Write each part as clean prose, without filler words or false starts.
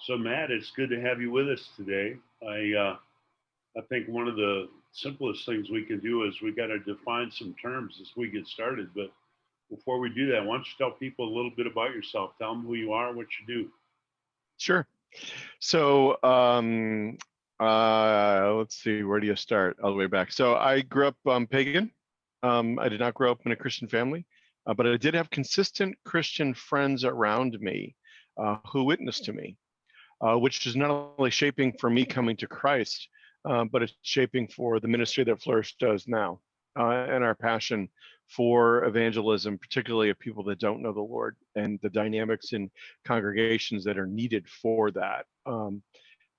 So Matt, it's good to have you with us today. I think one of the simplest things we can do is we got to define some terms as we get started. But before we do that, why don't you tell people a little bit about yourself? Tell them who you are, what you do. Sure. So let's see, where do you start? All the way back. So I grew up pagan. I did not grow up in a Christian family, but I did have consistent Christian friends around me who witnessed to me, which is not only shaping for me coming to Christ, but it's shaping for the ministry that Flourish does now, and our passion for evangelism, particularly of people that don't know the Lord, and the dynamics in congregations that are needed for that,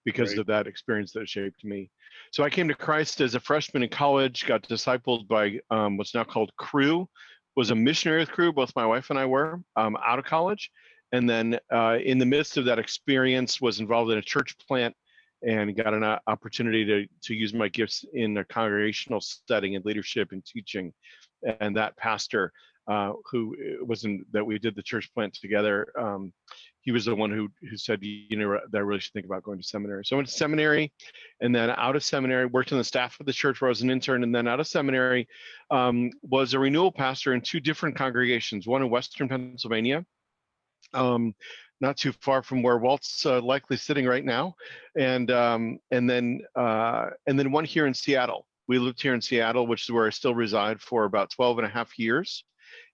because Great. of that experience that shaped me. So I came to Christ as a freshman in college, got discipled by what's now called Cru, was a missionary with Cru, both my wife and I were, out of college. And then in the midst of that experience, was involved in a church plant and got an opportunity to use my gifts in a congregational setting in leadership and teaching. And that pastor who was in that we did the church plant together, he was the one who said, you know, that I really should think about going to seminary. So I went to seminary, and then out of seminary, worked on the staff of the church where I was an intern, and then out of seminary, was a renewal pastor in two different congregations, one in Western Pennsylvania, not too far from where Walt's likely sitting right now, and then one here in Seattle. We lived here in Seattle, which is where I still reside, for about 12 and a half years,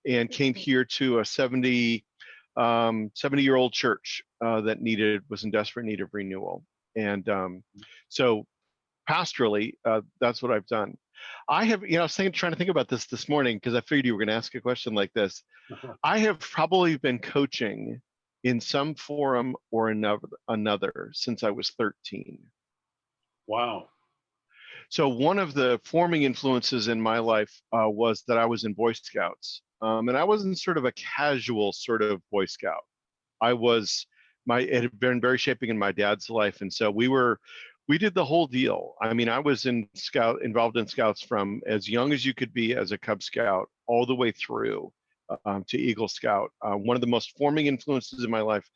and came here to a 70-year-old church that was in desperate need of renewal. And so pastorally, that's what I've done. I have, I was trying to think about this morning, because I figured you were going to ask a question like this. I have probably been coaching in some forum or another since I was 13. Wow. So one of the forming influences in my life was that I was in Boy Scouts. And I wasn't sort of a casual sort of Boy Scout. It had been very shaping in my dad's life. And so we did the whole deal. I mean, I was involved in Scouts from as young as you could be as a Cub Scout all the way through to Eagle Scout. One of the most forming influences in my life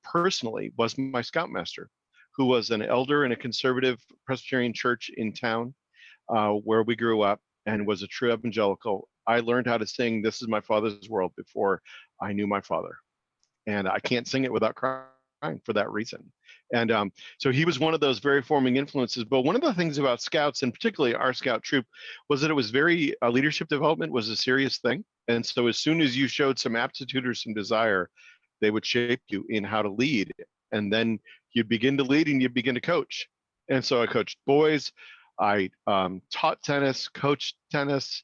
personally was my Scoutmaster, who was an elder in a conservative Presbyterian church in town where we grew up, and was a true evangelical. I learned how to sing "This Is My Father's World" before I knew my father. And I can't sing it without crying for that reason. And so he was one of those very forming influences. But one of the things about Scouts, and particularly our Scout troop, was that it was very, leadership development was a serious thing. And so as soon as you showed some aptitude or some desire, they would shape you in how to lead. And then you'd begin to lead and you'd begin to coach. And so I coached boys. I taught tennis, coached tennis.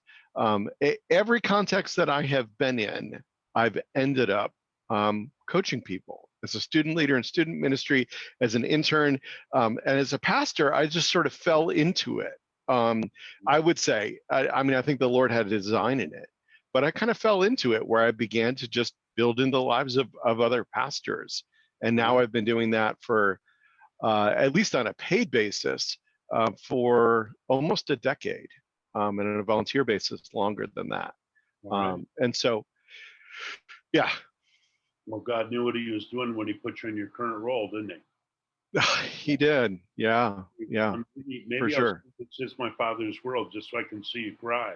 Every context that I have been in, I've ended up coaching people as a student leader in student ministry, as an intern, and as a pastor. I just sort of fell into it. I would say, I mean, I think the Lord had a design in it, but I kind of fell into it where I began to just build in the lives of other pastors. And now I've been doing that for, at least on a paid basis, for almost a decade, and on a volunteer basis longer than that. Right. And so, yeah. Well, God knew what he was doing when he put you in your current role, didn't he? He did. Yeah. Maybe for sure. It's just my Father's world, just so I can see you cry.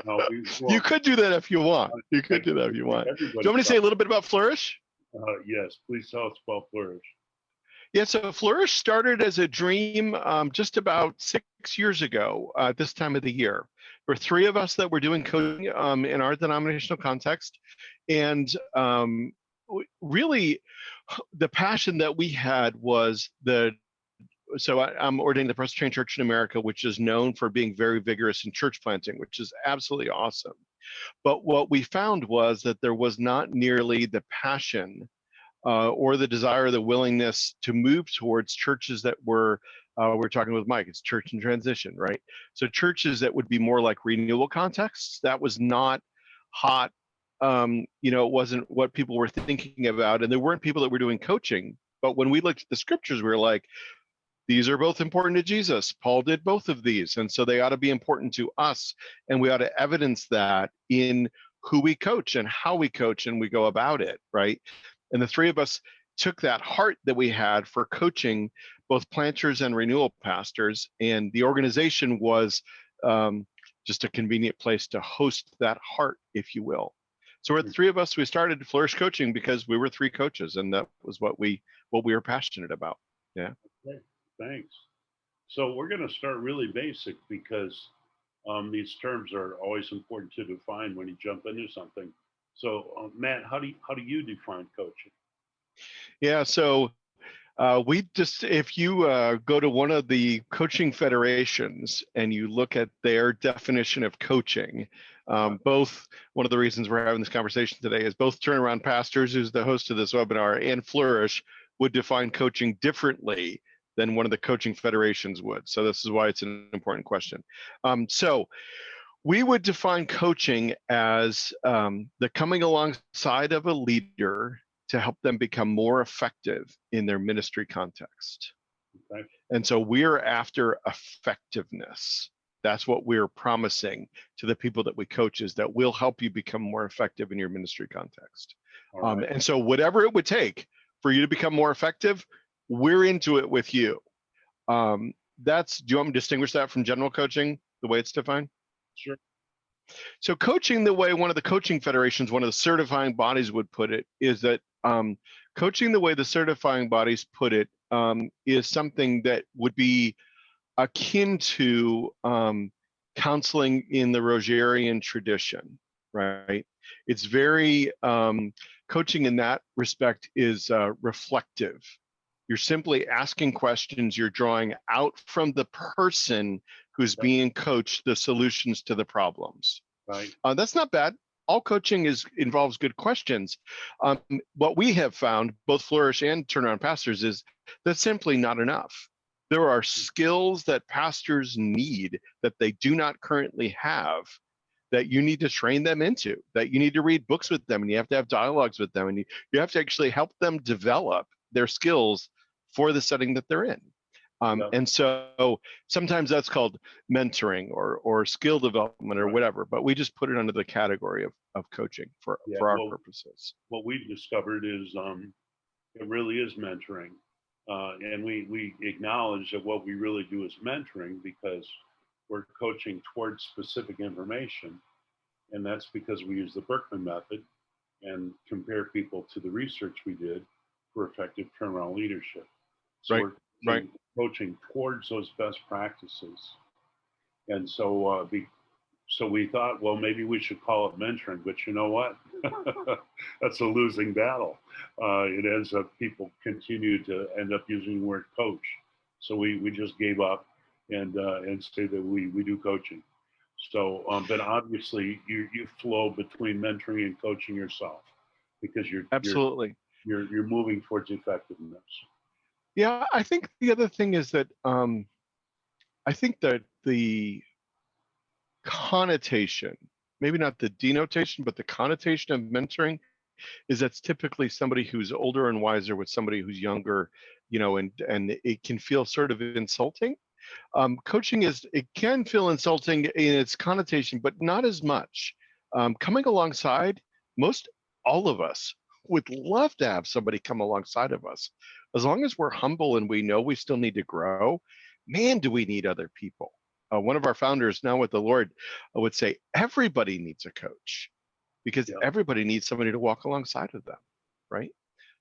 No, you could do that if you want. You could do that if you want. Do you want me to say a little bit about Flourish? Yes, please tell us about Flourish. Yeah, so Flourish started as a dream just about 6 years ago at this time of the year. There were 3 of us that were doing coaching in our denominational context. And really, the passion that we had was so I'm ordained the Presbyterian Church in America, which is known for being very vigorous in church planting, which is absolutely awesome. But what we found was that there was not nearly the passion or the desire, the willingness to move towards churches that we're talking with Mike, it's church in transition, right? So churches that would be more like renewal contexts, that was not hot. It wasn't what people were thinking about. And there weren't people that were doing coaching. But when we looked at the scriptures, we were like, these are both important to Jesus. Paul did both of these. And so they ought to be important to us. And we ought to evidence that in who we coach and how we coach and we go about it, right? And the three of us took that heart that we had for coaching both planters and renewal pastors, and the organization was just a convenient place to host that heart, if you will. So we're the three of us. We started Flourish Coaching because we were three coaches, and that was what we were passionate about. Yeah. Okay, thanks. So we're going to start really basic because these terms are always important to define when you jump into something. So Matt, how do you define coaching? Yeah. So we just, if you go to one of the coaching federations and you look at their definition of coaching, both, one of the reasons we're having this conversation today is both Turnaround Pastors, who's the host of this webinar, and Flourish would define coaching differently than one of the coaching federations would. So this is why it's an important question. So we would define coaching as the coming alongside of a leader to help them become more effective in their ministry context. Okay. And so we're after effectiveness. That's what we're promising to the people that we coach, is that we'll help you become more effective in your ministry context. Right. And so whatever it would take for you to become more effective, we're into it with you. Do you want me to distinguish that from general coaching, the way it's defined? Sure. So coaching, the way one of the coaching federations, one of the certifying bodies would put it, is that coaching, the way the certifying bodies put it, is something that would be akin to counseling in the Rogerian tradition, right? It's very, coaching in that respect is reflective. You're simply asking questions, you're drawing out from the person who's being coached the solutions to the problems. Right. That's not bad. All coaching involves good questions. What we have found, both Flourish and Turnaround Pastors, is that's simply not enough. There are skills that pastors need that they do not currently have, that you need to train them into, that you need to read books with them, and you have to have dialogues with them, and you have to actually help them develop their skills for the setting that they're in. And so sometimes that's called mentoring or skill development or whatever, but we just put it under the category of coaching for our purposes. What we've discovered is it really is mentoring. And we acknowledge that what we really do is mentoring because we're coaching towards specific information. And that's because we use the Berkman method and compare people to the research we did for effective turnaround leadership. So we're coaching towards those best practices. And so so we thought, well, maybe we should call it mentoring, but you know what? That's a losing battle. It ends up, people continue to end up using the word coach. So we just gave up and say that we do coaching. So, but obviously you flow between mentoring and coaching yourself because you're moving towards effectiveness. Yeah, I think the other thing is that I think that the connotation, maybe not the denotation, but the connotation of mentoring is that's typically somebody who's older and wiser with somebody who's younger, and it can feel sort of insulting. Coaching it can feel insulting in its connotation, but not as much. Coming alongside, all of us would love to have somebody come alongside of us. As long as we're humble and we know we still need to grow, man, do we need other people. One of our founders, now with the Lord, would say everybody needs a coach because everybody needs somebody to walk alongside of them, right?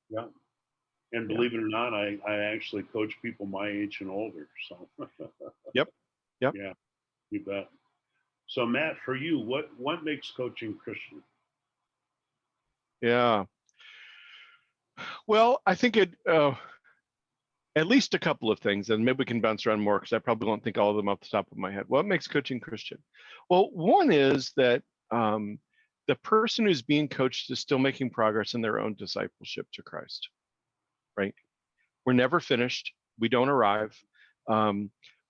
Yeah. And believe it or not, I actually coach people my age and older. So Yep. Yeah, you bet. So Matt, for you, what makes coaching Christian? Yeah. Well, I think at least a couple of things, and maybe we can bounce around more because I probably won't think all of them off the top of my head. What makes coaching Christian? Well, one is that the person who's being coached is still making progress in their own discipleship to Christ, right? We're never finished. We don't arrive.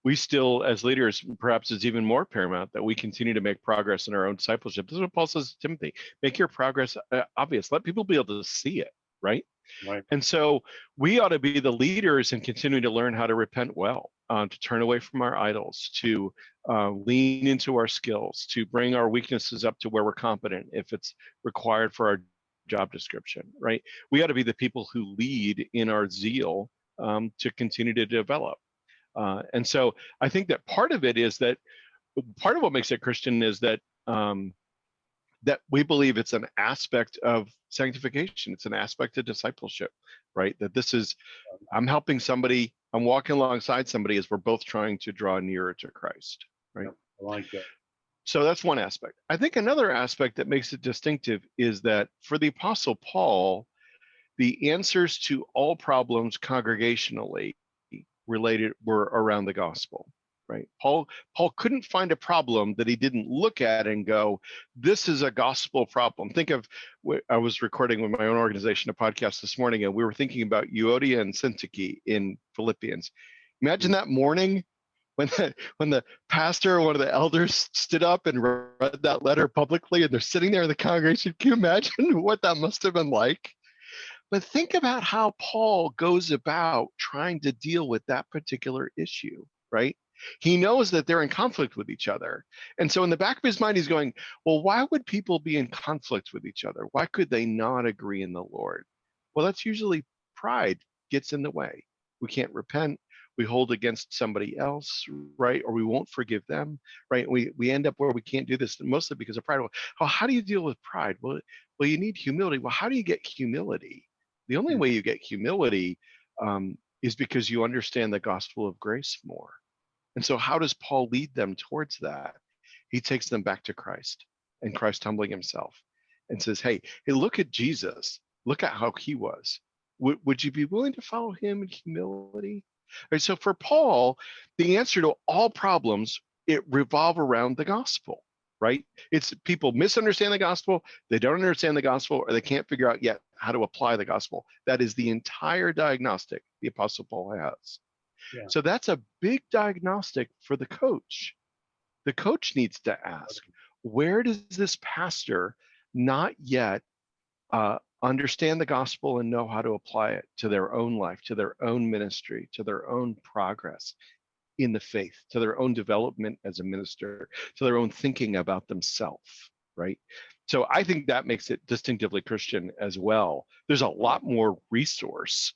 We still, as leaders, perhaps it's even more paramount that we continue to make progress in our own discipleship. This is what Paul says to Timothy: make your progress obvious. Let people be able to see it, right? Right. And so we ought to be the leaders and continue to learn how to repent well. to turn away from our idols, to lean into our skills, to bring our weaknesses up to where we're competent if it's required for our job description, right? We got to be the people who lead in our zeal to continue to develop. And so I think that part of it is that part of what makes it Christian is that that we believe it's an aspect of sanctification. It's an aspect of discipleship, right? That this is, I'm helping somebody, I'm walking alongside somebody as we're both trying to draw nearer to Christ, right? Yep, I like that. So that's one aspect. I think another aspect that makes it distinctive is that for the Apostle Paul, the answers to all problems congregationally related were around the gospel, right? Paul couldn't find a problem that he didn't look at and go, this is a gospel problem. Think of, I was recording with my own organization a podcast this morning, and we were thinking about Euodia and Syntyche in Philippians. Imagine that morning when the pastor or one of the elders stood up and read that letter publicly, and they're sitting there in the congregation. Can you imagine what that must have been like? But think about how Paul goes about trying to deal with that particular issue, right? He knows that they're in conflict with each other. And so in the back of his mind, he's going, well, why would people be in conflict with each other? Why could they not agree in the Lord? Well, that's usually pride gets in the way. We can't repent. We hold against somebody else, right? Or we won't forgive them, right? We end up where we can't do this, mostly because of pride. Well, how do you deal with pride? Well, you need humility. Well, how do you get humility? The only way you get humility is because you understand the gospel of grace more. And so how does Paul lead them towards that? He takes them back to Christ, and Christ humbling himself and says, hey, look at Jesus. Look at how he was. Would you be willing to follow him in humility? Right, so for Paul, the answer to all problems, it revolve around the gospel, right? It's people misunderstand the gospel, they don't understand the gospel, or they can't figure out yet how to apply the gospel. That is the entire diagnostic the Apostle Paul has. Yeah. So that's a big diagnostic for the coach. The coach needs to ask, where does this pastor not yet understand the gospel and know how to apply it to their own life, to their own ministry, to their own progress in the faith, to their own development as a minister, to their own thinking about themselves, right? So I think that makes it distinctively Christian as well. There's a lot more resource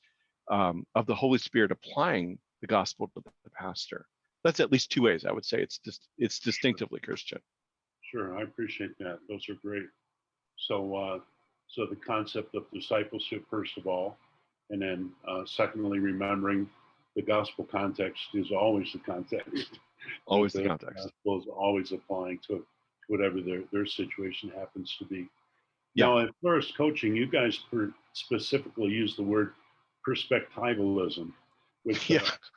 of the Holy Spirit applying the gospel to the pastor. That's at least two ways I would say it's distinctively Christian. Sure, I appreciate that. Those are great. So the concept of discipleship, first of all, and then secondly, remembering the gospel context is always the context. Always the context. The gospel is always applying to whatever their situation happens to be. Yeah. Now, at Flourish Coaching, you guys specifically use the word perspectivalism, which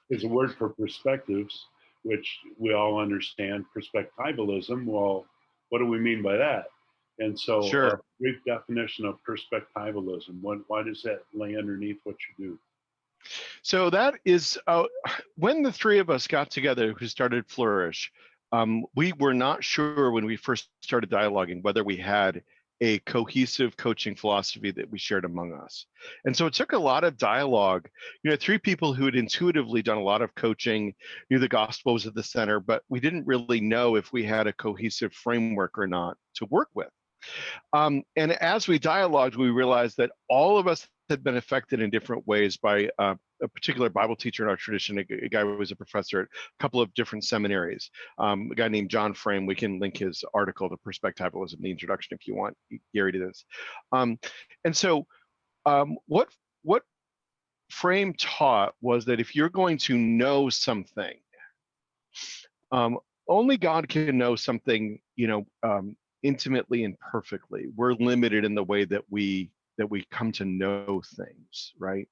is a word for perspectives, which we all understand. Perspectivalism, well, what do we mean by that? And so a brief definition of perspectivalism, why does that lay underneath what you do? So that is, when the three of us got together who started Flourish, we were not sure when we first started dialoguing whether we had a cohesive coaching philosophy that we shared among us. And so it took a lot of dialogue. Three people who had intuitively done a lot of coaching, knew the gospel was at the center, but we didn't really know if we had a cohesive framework or not to work with. And as we dialogued, we realized that all of us had been affected in different ways by a particular Bible teacher in our tradition, a guy who was a professor at a couple of different seminaries, a guy named John Frame. We can link his article to Perspectivalism, the introduction, if you want, Gary, to this. And so what Frame taught was that if you're going to know something, only God can know something, intimately and perfectly. We're limited in the way that we come to know things, right?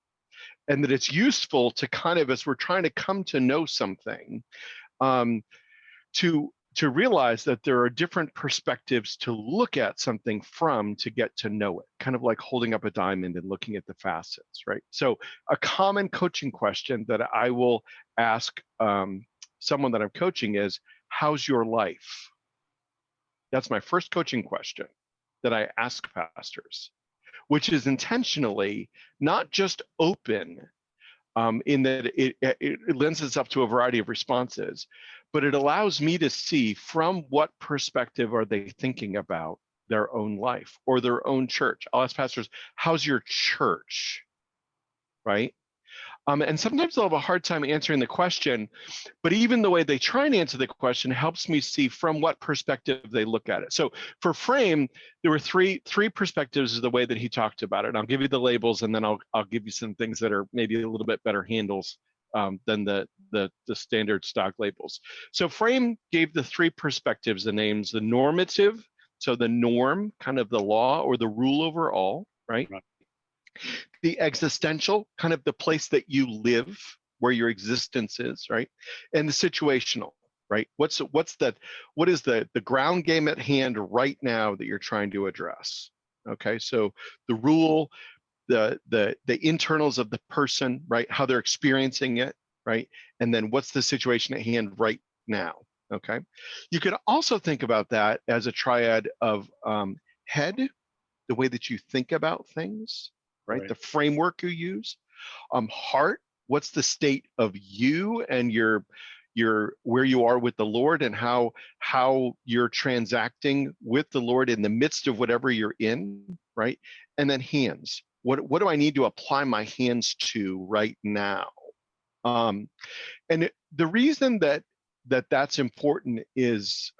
And that it's useful to kind of, as we're trying to come to know something, to realize that there are different perspectives to look at something from to get to know it, kind of like holding up a diamond and looking at the facets, right? So a common coaching question that I will ask someone that I'm coaching is, how's your life? That's my first coaching question that I ask pastors, which is intentionally not just open, in that it lends itself to a variety of responses, but it allows me to see from what perspective are they thinking about their own life or their own church. I'll ask pastors, how's your church, right? And sometimes they'll have a hard time answering the question, but even the way they try and answer the question helps me see from what perspective they look at it. So for Frame, there were three perspectives is the way that he talked about it. And I'll give you the labels, and then I'll give you some things that are maybe a little bit better handles than the standard stock labels. So Frame gave the three perspectives the names: the normative, so the norm, kind of the law or the rule over all, right? The existential, kind of the place that you live, where your existence is, right? And the situational, right? What is the ground game at hand right now that you're trying to address? Okay, so the rule, the internals of the person, right? How they're experiencing it, right? And then what's the situation at hand right now? Okay, you could also think about that as a triad of head, the way that you think about things, right? The framework you use. Heart, what's the state of you and your where you are with the Lord, and how you're transacting with the Lord in the midst of whatever you're in, right? And then hands. What do I need to apply my hands to right now? And the reason that's important is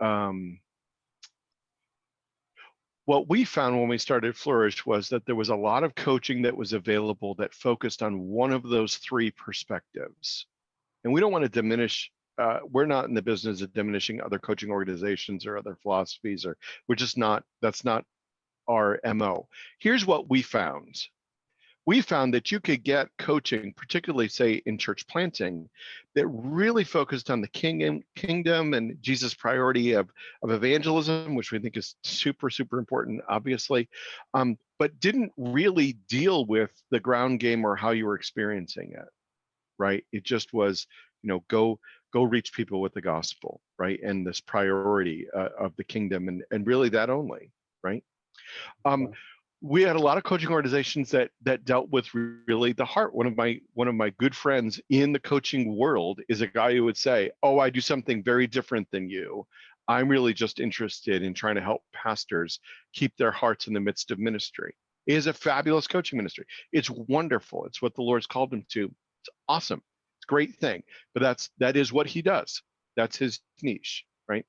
what we found when we started Flourish was that there was a lot of coaching that was available that focused on one of those three perspectives. And we don't want to diminish, we're not in the business of diminishing other coaching organizations or other philosophies, or we're just not, that's not our MO. Here's what we found. We found that you could get coaching, particularly say in church planting, that really focused on the kingdom and Jesus' priority of evangelism, which we think is super, super important, obviously, but didn't really deal with the ground game or how you were experiencing it, right? It just was, go reach people with the gospel, right? And this priority of the kingdom, and really that only, right? We had a lot of coaching organizations that dealt with really the heart. One of my good friends in the coaching world is a guy who would say, "Oh, I do something very different than you. I'm really just interested in trying to help pastors keep their hearts in the midst of ministry." It is a fabulous coaching ministry. It's wonderful. It's what the Lord's called him to. It's awesome. It's a great thing. But that is what he does. That's his niche, right?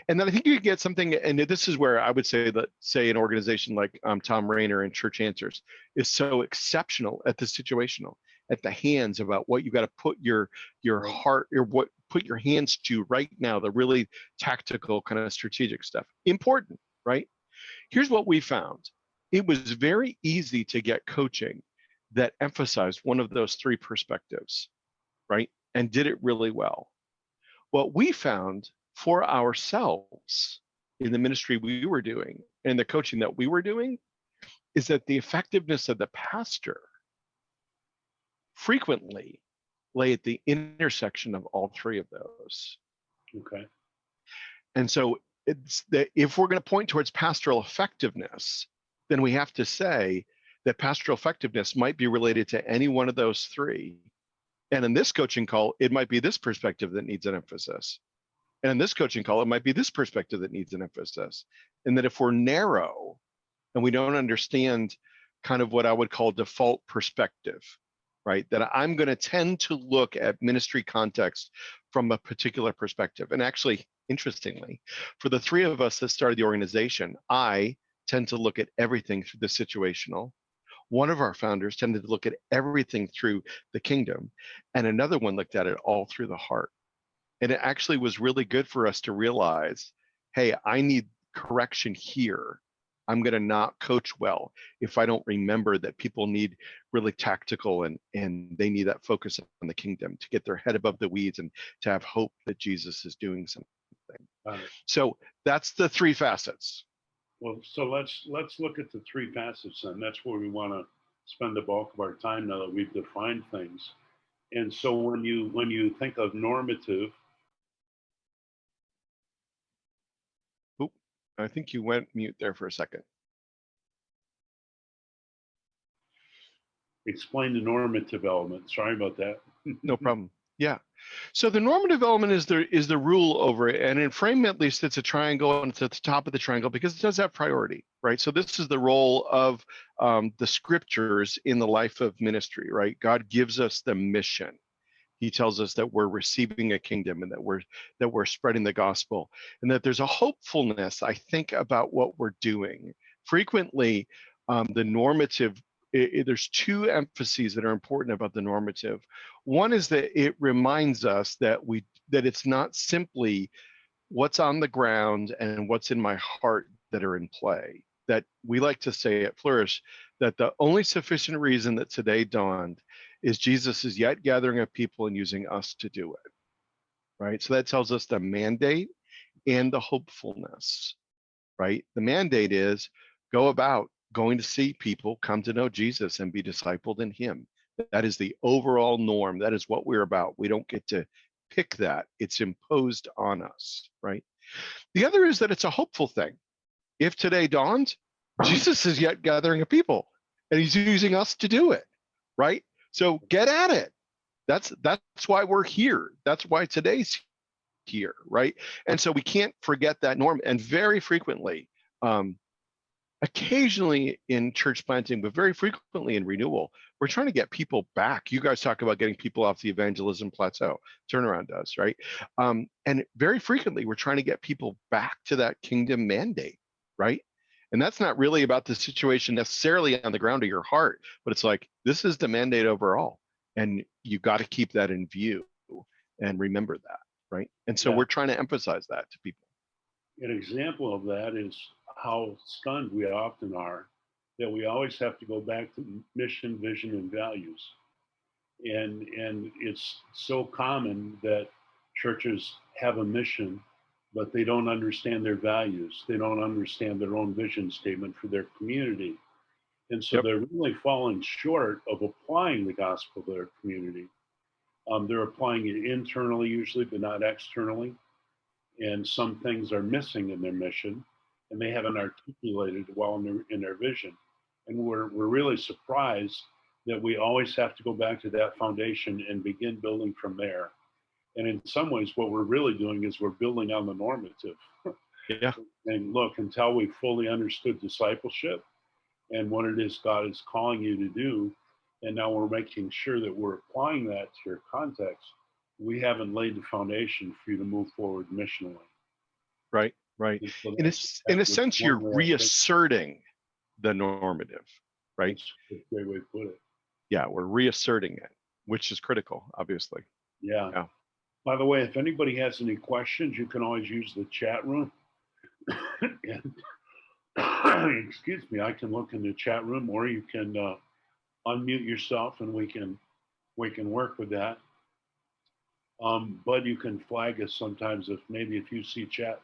And then I think you get something, and this is where I would say that, say, an organization like Tom Rainer and Church Answers is so exceptional at the situational, at the hands about what you got to put your heart, or what put your hands to right now, the really tactical kind of strategic stuff. Important, right? Here's what we found. It was very easy to get coaching that emphasized one of those three perspectives, right? And did it really well. What we found for ourselves in the ministry we were doing and the coaching that we were doing is that the effectiveness of the pastor frequently lay at the intersection of all three of those. Okay. And so it's that if we're going to point towards pastoral effectiveness, then we have to say that pastoral effectiveness might be related to any one of those three. And in this coaching call, it might be this perspective that needs an emphasis. And in this coaching call, it might be this perspective that needs an emphasis. And that if we're narrow and we don't understand kind of what I would call default perspective, right? That I'm going to tend to look at ministry context from a particular perspective. And actually, interestingly, for the three of us that started the organization, I tend to look at everything through the situational. One of our founders tended to look at everything through the kingdom, and another one looked at it all through the heart. And it actually was really good for us to realize, hey, I need correction here. I'm going to not coach well if I don't remember that people need really tactical and they need that focus on the kingdom to get their head above the weeds and to have hope that Jesus is doing something. So that's the three facets. Well, so let's look at the three facets, and that's where we want to spend the bulk of our time now that we've defined things. And so when you think of normative, I think you went mute there for a second. explain the normative element. Sorry about that. No problem. Yeah. So the normative element is the rule over it, and in frame at least it's a triangle, and it's at the top of the triangle because it does have priority, right? So this is the role of the scriptures in the life of ministry, right? God gives us the mission. He tells us that we're receiving a kingdom and that we're spreading the gospel, and that there's a hopefulness, I think, about what we're doing. Frequently, the normative, there's two emphases that are important about the normative. One is that it reminds us that it's not simply what's on the ground and what's in my heart that are in play. That we like to say at Flourish that the only sufficient reason that today dawned is Jesus is yet gathering a people and using us to do it, right? So that tells us the mandate and the hopefulness, right? The mandate is go about going to see people come to know Jesus and be discipled in him. That is the overall norm. That is what we're about. We don't get to pick that. It's imposed on us, right? The other is that it's a hopeful thing. If today dawns, Jesus is yet gathering a people and he's using us to do it, right? So get at it. That's why we're here. That's why today's here, right? And so we can't forget that norm. And very frequently, occasionally in church planting, but very frequently in renewal, we're trying to get people back. You guys talk about getting people off the evangelism plateau. Turnaround does, right? And very frequently, we're trying to get people back to that kingdom mandate, right? And that's not really about the situation necessarily on the ground of your heart, but it's like, this is the mandate overall. And you got to keep that in view and remember that, right? And so we're trying to emphasize that to people. An example of that is how stunned we often are that we always have to go back to mission, vision, and values. And it's so common that churches have a mission, but they don't understand their values. They don't understand their own vision statement for their community. And so they're really falling short of applying the gospel to their community. They're applying it internally usually, but not externally. And some things are missing in their mission, and they haven't articulated well in their vision. And we're really surprised that we always have to go back to that foundation and begin building from there. And in some ways, what we're really doing is we're building on the normative. Yeah. And look, until we fully understood discipleship and what it is God is calling you to do, and now we're making sure that we're applying that to your context, we haven't laid the foundation for you to move forward missionally. Right, right. So in a sense, you're reasserting the normative, right? That's a great way to put it. Yeah, we're reasserting it, which is critical, obviously. Yeah. By the way, if anybody has any questions, you can always use the chat room. And excuse me, I can look in the chat room, or you can unmute yourself, and we can work with that. But you can flag us sometimes if you see chat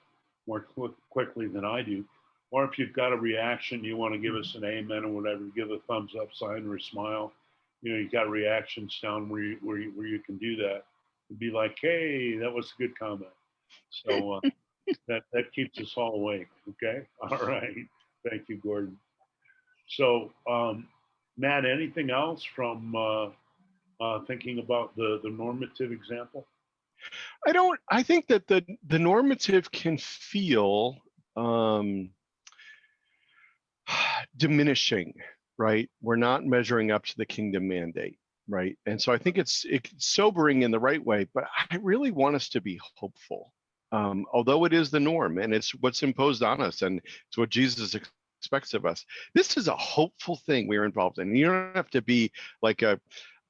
more quickly than I do, or if you've got a reaction, you want to give us an amen or whatever, give a thumbs up sign or a smile. You got reactions down where you can do that. It'd be like, hey, that was a good comment. So that keeps us all awake. Okay. All right. Thank you, Gordon. So Matt, anything else from thinking about the normative example? I think that the normative can feel diminishing, right? We're not measuring up to the kingdom mandate, right? And so I think it's sobering in the right way, but I really want us to be hopeful. Although it is the norm and it's what's imposed on us and it's what Jesus expects of us. This is a hopeful thing we're involved in. You don't have to be like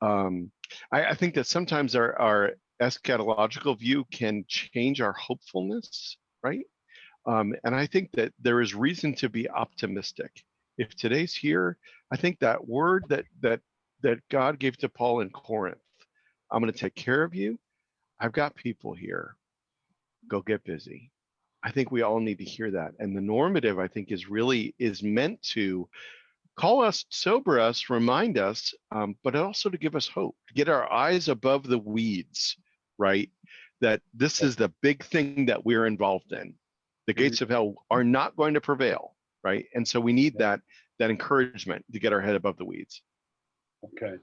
I think that sometimes our eschatological view can change our hopefulness, right? And I think that there is reason to be optimistic. If today's here, I think that word that God gave to Paul in Corinth, I'm going to take care of you. I've got people here. Go get busy. I think we all need to hear that. And the normative, I think, is meant to call us, sober us, remind us, but also to give us hope, to get our eyes above the weeds, right? That this is the big thing that we're involved in. The gates of hell are not going to prevail, right? And so we need that encouragement to get our head above the weeds. Okay.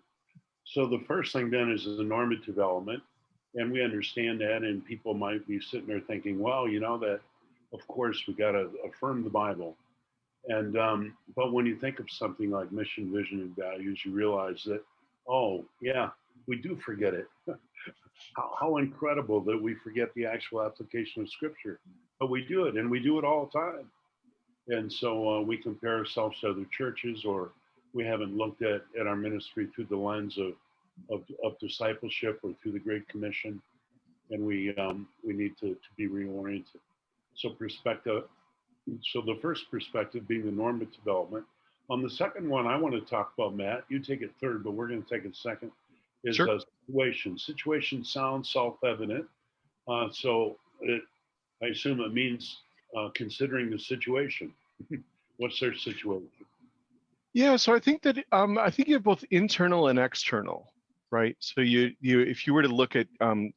So the first thing then is the normative development. And we understand that. And people might be sitting there thinking, well, you know, that of course we got to affirm the Bible. And but when you think of something like mission, vision, and values, you realize that, oh yeah, we do forget it. How incredible that we forget the actual application of Scripture, but we do it, and we do it all the time. And so we compare ourselves to other churches, or we haven't looked at our ministry through the lens of discipleship or through the Great Commission, and we need to be reoriented. So perspective. So the first perspective being the normative development. On the second one, I want to talk about, Matt. You take it third, but we're going to take it second. Is Sure. a situation. Situation sounds self-evident. So I assume it means considering the situation. What's their situation? Yeah, so I think you have both internal and external, right? So you if you were to look at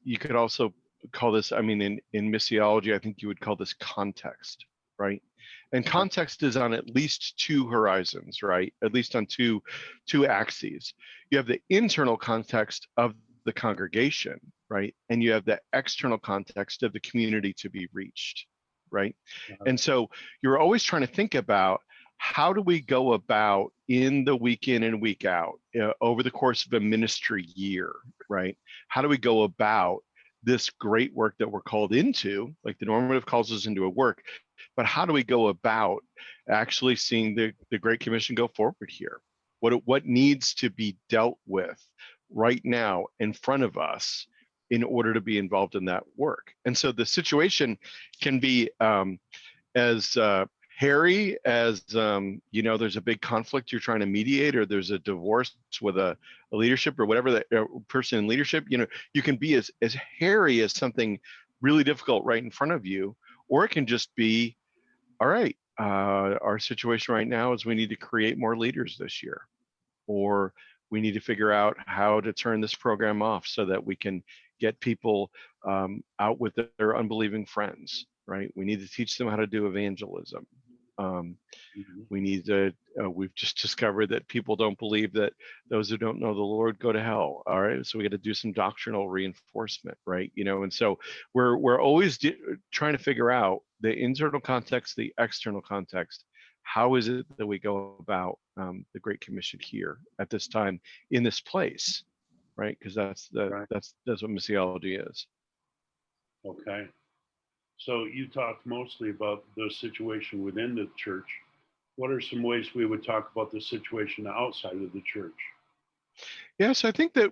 you could also call this, I mean, in missiology, I think you would call this context, right? And context is on at least two horizons, right? At least on two axes. You have the internal context of the congregation, right? And you have the external context of the community to be reached, right? And so you're always trying to think about, how do we go about in the week in and week out, over the course of a ministry year, right? How do we go about this great work that we're called into, like the normative calls us into a work, but how do we go about actually seeing the Great Commission go forward here? What needs to be dealt with right now in front of us in order to be involved in that work? And so the situation can be as hairy as there's a big conflict you're trying to mediate, or there's a divorce with a leadership or whatever, that person in leadership, you can be as hairy as something really difficult right in front of you, or it can just be, all right, our situation right now is we need to create more leaders this year, or we need to figure out how to turn this program off so that we can get people out with their unbelieving friends, right? We need to teach them how to do evangelism. We need to, we've just discovered that people don't believe that those who don't know the Lord go to hell. All right. So we got to do some doctrinal reinforcement, right? And so we're always trying to figure out the internal context, the external context. How is it that we go about the Great Commission here at this time in this place, right? Because that's Right. what missiology is. Okay. So you talked mostly about the situation within the church. What are some ways we would talk about the situation outside of the church? Yes, I think that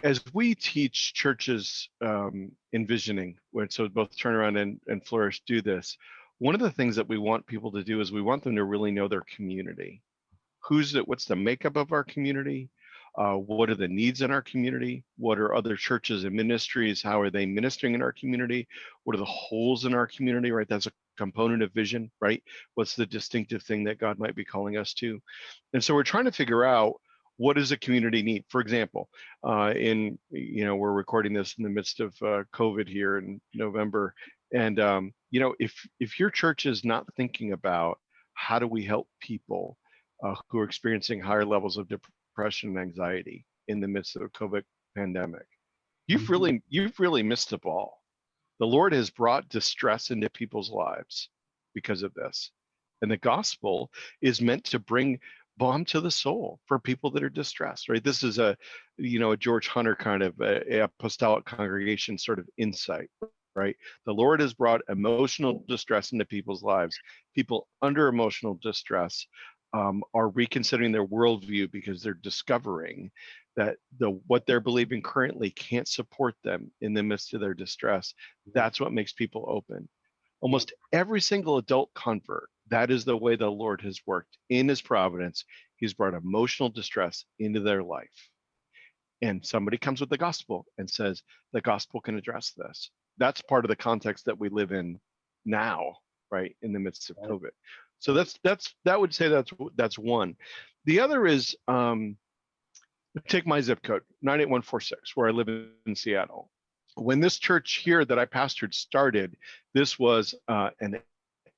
as we teach churches envisioning, so both Turnaround and Flourish do this, one of the things that we want people to do is we want them to really know their community. What's the makeup of our community? What are the needs in our community? What are other churches and ministries? How are they ministering in our community? What are the holes in our community, right? That's a component of vision, right? What's the distinctive thing that God might be calling us to? And so we're trying to figure out, what does a community need? For example, we're recording this in the midst of COVID here in November. And, if your church is not thinking about how do we help people who are experiencing higher levels of depression and anxiety in the midst of the COVID pandemic, you've really missed the ball. The Lord has brought distress into people's lives because of this. And the gospel is meant to bring balm to the soul for people that are distressed, right? This is a George Hunter kind of a apostolic congregation sort of insight, right? The Lord has brought emotional distress into people's lives. People under emotional distress are reconsidering their worldview because they're discovering that what they're believing currently can't support them in the midst of their distress. That's what makes people open. Almost every single adult convert, that is the way the Lord has worked in his providence. He's brought emotional distress into their life. And somebody comes with the gospel and says, the gospel can address this. That's part of the context that we live in now, right, in the midst of COVID. So that would say that's one. The other is, take my zip code, 98146, where I live in Seattle. When this church here that I pastored started, this was an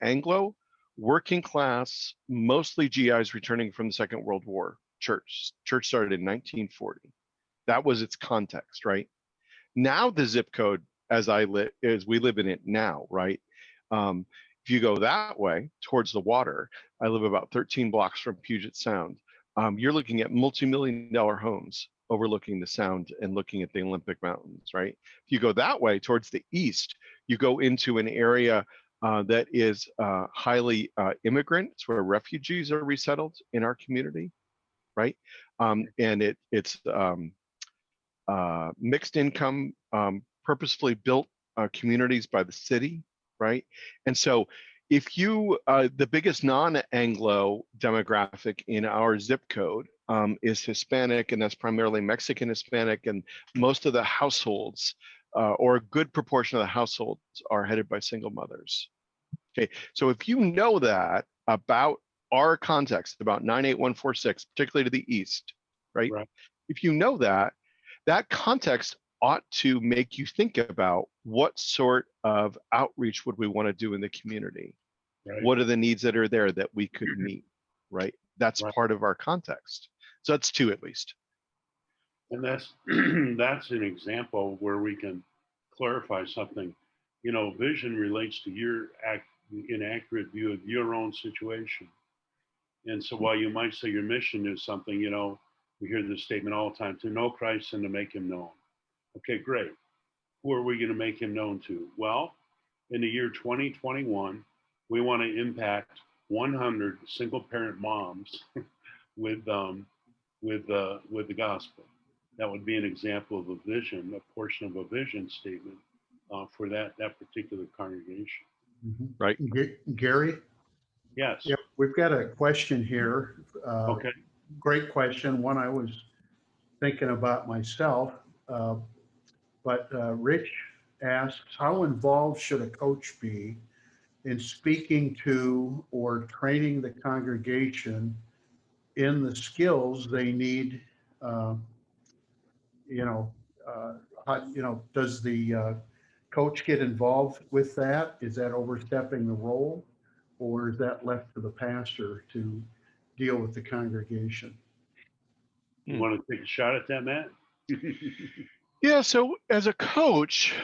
Anglo, working class, mostly GIs returning from the Second World War church. Church started in 1940. That was its context, right? Now the zip code, as we live in it now, right? If you go that way towards the water, I live about 13 blocks from Puget Sound. You're looking at multi-million-dollar homes overlooking the sound and looking at the Olympic Mountains, right? If you go that way towards the east, you go into an area that is highly immigrant. It's where refugees are resettled in our community, right? And it's mixed income, purposefully built communities by the city, right? And so if you, the biggest non-Anglo demographic in our zip code is Hispanic, and that's primarily Mexican Hispanic, and most of the households, or a good proportion of the households, are headed by single mothers. Okay, so if you know that about our context, about 98146, particularly to the east, right? If you know that, that context ought to make you think about what sort of outreach would we want to do in the community? Right. What are the needs that are there that we could meet, right? That's part of our context. So that's two at least. And that's that's an example where we can clarify something. You know, vision relates to your inaccurate view of your own situation. And so while you might say your mission is something, you know, we hear this statement all the time, to know Christ and to make him known. Okay, great. Who are we going to make him known to? Well, in the year 2021, we want to impact 100 single parent moms with the gospel. That would be an example of a vision, a portion of a vision statement for that particular congregation. Mm-hmm. Right. Gary? Yes. Yep, we've got a question here. Okay. Great question, one I was thinking about myself. But Rich asks, how involved should a coach be in speaking to or training the congregation in the skills they need? Does the coach get involved with that? Is that overstepping the role, or is that left to the pastor to deal with the congregation? You want to take a shot at that, Matt? Yeah, so as a coach,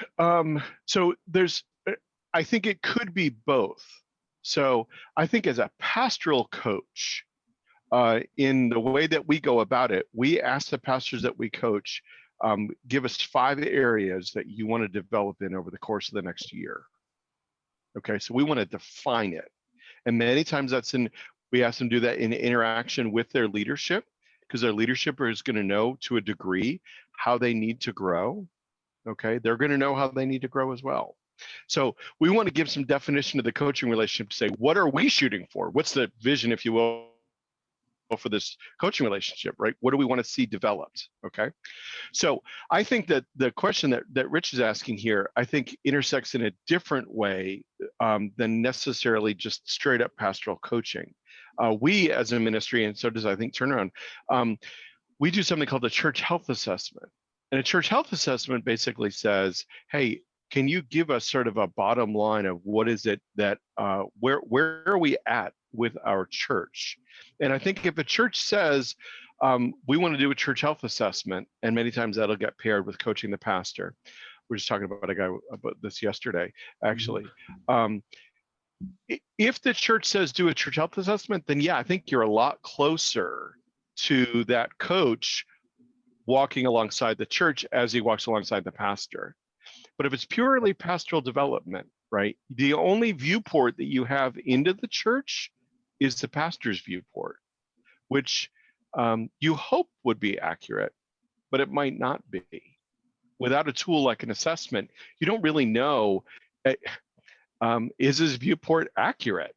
so there's, I think it could be both. So I think as a pastoral coach, in the way that we go about it, we ask the pastors that we coach, give us 5 areas that you want to develop in over the course of the next year. Okay, so we want to define it. And many times we ask them to do that in interaction with their leadership, because their leadership is going to know to a degree how they need to grow. Okay, they're going to know how they need to grow as well. So we want to give some definition to the coaching relationship to say, what are we shooting for? What's the vision, if you will, for this coaching relationship, right? What do we want to see developed? Okay. So I think that the question that Rich is asking here, I think intersects in a different way than necessarily just straight up pastoral coaching. We as a ministry, and so does I think Turnaround, we do something called the church health assessment. And a church health assessment basically says, hey, can you give us sort of a bottom line of what is it that, where are we at with our church? And I think if a church says, we want to do a church health assessment, and many times that'll get paired with coaching the pastor. We're just talking about a guy about this yesterday, actually. If the church says do a church health assessment, then yeah, I think you're a lot closer to that coach walking alongside the church as he walks alongside the pastor. But if it's purely pastoral development, right, the only viewport that you have into the church is the pastor's viewport, which you hope would be accurate, but it might not be. Without a tool like an assessment, you don't really know, is his viewport accurate,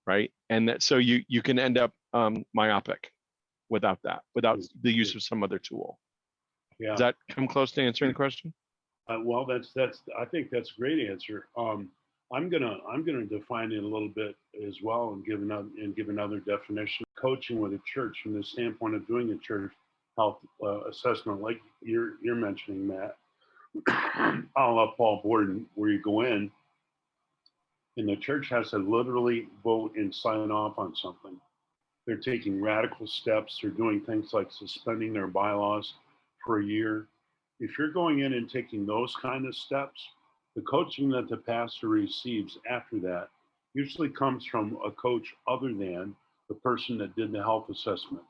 right? And that, so you can end up myopic without the use of some other tool. Yeah. Does that come close to answering the question? Well, I think that's a great answer. I'm gonna define it a little bit as well and give another definition. Coaching with a church from the standpoint of doing a church health assessment, like you're mentioning, Matt, a la Paul Borden, where you go in and the church has to literally vote and sign off on something. they're taking radical steps. They're doing things like suspending their bylaws for a year. If you're going in and taking those kind of steps, the coaching that the pastor receives after that usually comes from a coach other than the person that did the health assessment.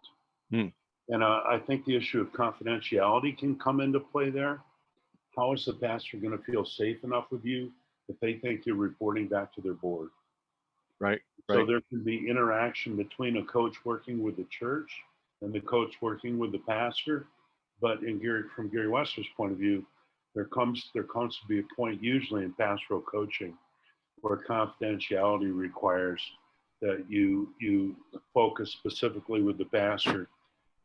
Hmm. And I think the issue of confidentiality can come into play there. How is the pastor going to feel safe enough with you if they think you're reporting back to their board? Right. So there can be interaction between a coach working with the church and the coach working with the pastor. But from Gary Wester's point of view, there comes to be a point usually in pastoral coaching where confidentiality requires that you focus specifically with the pastor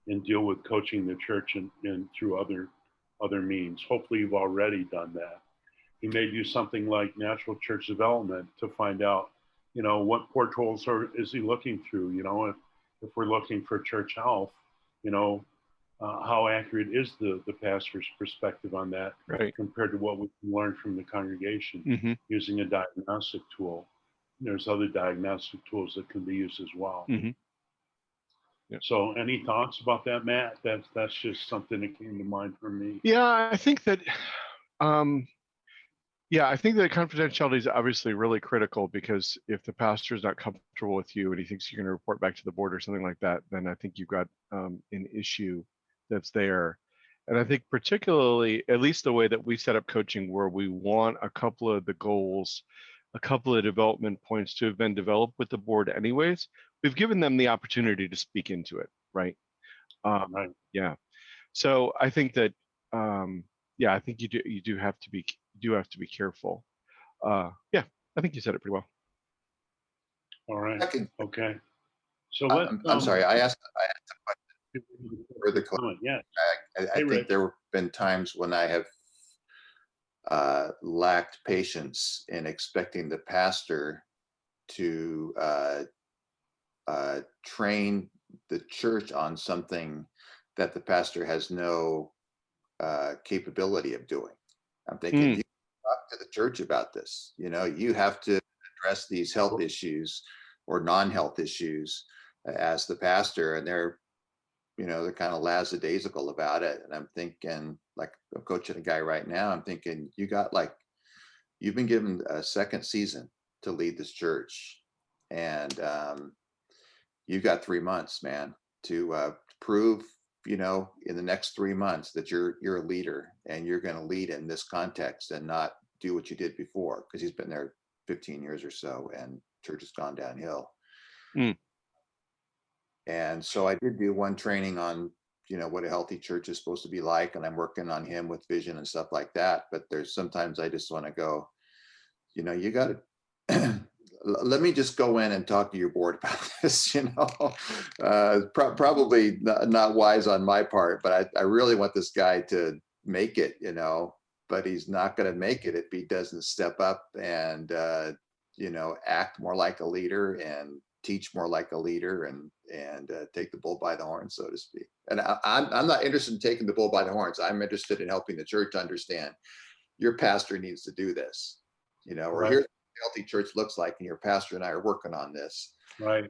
and deal with coaching the church and through other means. Hopefully you've already done that. You may do something like natural church development to find out, what portals is he looking through? If we're looking for church health, how accurate is the pastor's perspective on that compared to what we can learn from the congregation using a diagnostic tool. There's other diagnostic tools that can be used as well. Yeah. So any thoughts about that, Matt? That's just something that came to mind for me. Yeah, I think that confidentiality is obviously really critical, because if the pastor is not comfortable with you and he thinks you're going to report back to the board or something like that, then I think you've got an issue that's there. And I think particularly, at least the way that we set up coaching, where we want a couple of the goals, a couple of development points to have been developed with the board anyways, we've given them the opportunity to speak into it, right? Right. Yeah. So I think that, I think you do have to be careful. Yeah, I think you said it pretty well. All right. Okay. So I'm sorry. I asked a question for the comment. Yeah. I think there have been times when I have lacked patience in expecting the pastor to train the church on something that the pastor has no capability of doing. I'm thinking, you talk to the church about this. You have to address these health issues or non-health issues as the pastor, and they're kind of lackadaisical about it. And I'm thinking, like, I'm coaching a guy right now. I'm thinking, you've been given a second season to lead this church, and you've got 3 months, man, to prove, in the next 3 months that you're a leader and you're going to lead in this context and not do what you did before, because he's been there 15 years or so and church has gone downhill. And so I did do one training on, what a healthy church is supposed to be like, and I'm working on him with vision and stuff like that. But there's sometimes I just want to go, you got to let me just go in and talk to your board about this. Probably not wise on my part, but I really want this guy to make it, but he's not going to make it if he doesn't step up and act more like a leader and teach more like a leader and take the bull by the horns, so to speak. And I'm not interested in taking the bull by the horns. I'm interested in helping the church understand your pastor needs to do this, or here's what a healthy church looks like, and your pastor and I are working on this. Right.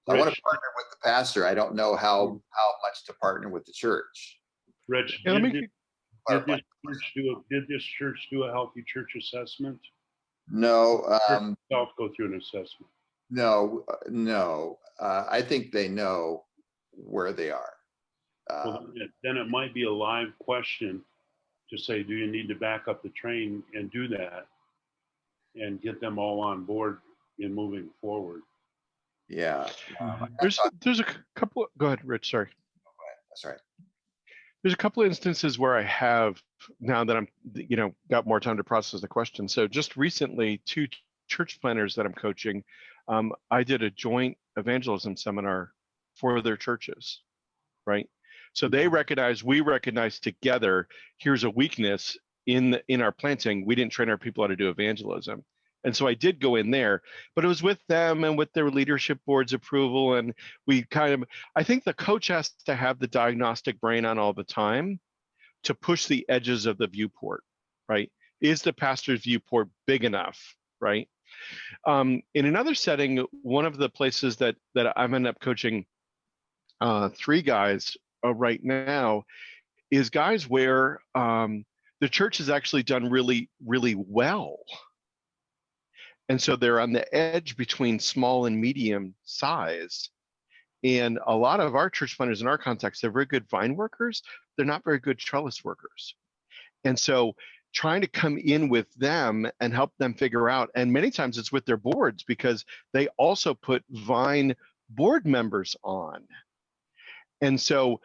I want to partner with the pastor. I don't know how much to partner with the church. Rich, Yeah, did this church do a healthy church assessment? No. Go through an assessment. No. I think they know where they are. Well, then it might be a live question to say, do you need to back up the train and do that and get them all on board in moving forward? Yeah. There's a couple. Go ahead, Rich. Sorry. That's right. There's a couple of instances where I have, now that I'm, got more time to process the question. So just recently, 2 church planners that I'm coaching, I did a joint evangelism seminar for their churches, right? So we recognize together, here's a weakness in our planting. We didn't train our people how to do evangelism. And so I did go in there, but it was with them and with their leadership board's approval. And I think the coach has to have the diagnostic brain on all the time to push the edges of the viewport, right? Is the pastor's viewport big enough, right? In another setting, one of the places that I'm ended up coaching 3 guys right now is guys where the church has actually done really, really well. And so they're on the edge between small and medium size. And a lot of our church planters in our context, they're very good vine workers. They're not very good trellis workers. And so trying to come in with them and help them figure out, and many times it's with their boards because they also put vine board members on. And so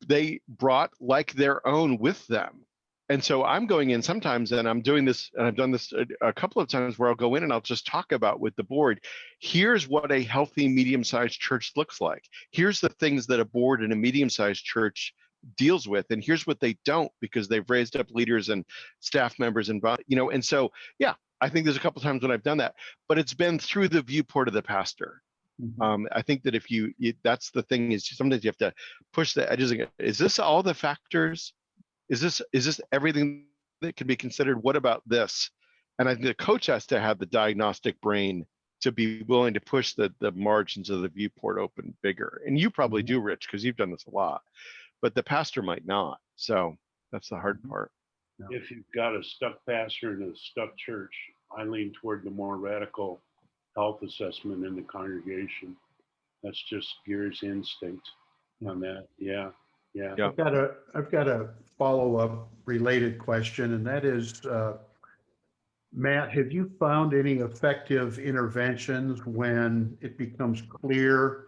they brought like their own with them. And so I'm going in sometimes and I'm doing this, and I've done this a couple of times where I'll go in and I'll just talk about with the board, here's what a healthy medium-sized church looks like. Here's the things that a board in a medium-sized church deals with, and here's what they don't, because they've raised up leaders and staff members and, and so, yeah, I think there's a couple of times when I've done that, but it's been through the viewport of the pastor. I think that if that's the thing, is sometimes you have to push the edges again. Is this all the factors? Is this everything that can be considered? What about this? And I think the coach has to have the diagnostic brain to be willing to push the margins of the viewport open bigger. And you probably do, Rich, because you've done this a lot, but the pastor might not. So that's the hard part. If you've got a stuck pastor and a stuck church, I lean toward the more radical health assessment in the congregation. That's just Gary's instinct on that. Yeah. I've got a follow-up related question, and that is, Matt, have you found any effective interventions when it becomes clear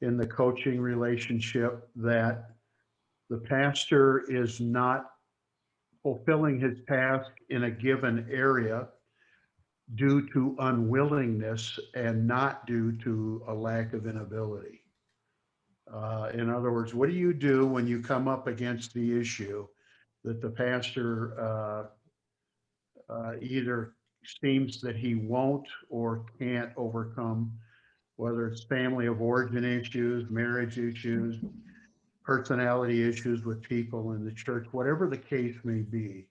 in the coaching relationship that the pastor is not fulfilling his task in a given area due to unwillingness and not due to a lack of inability? In other words, what do you do when you come up against the issue that the pastor either seems that he won't or can't overcome, whether it's family of origin issues, marriage issues, personality issues with people in the church, whatever the case may be?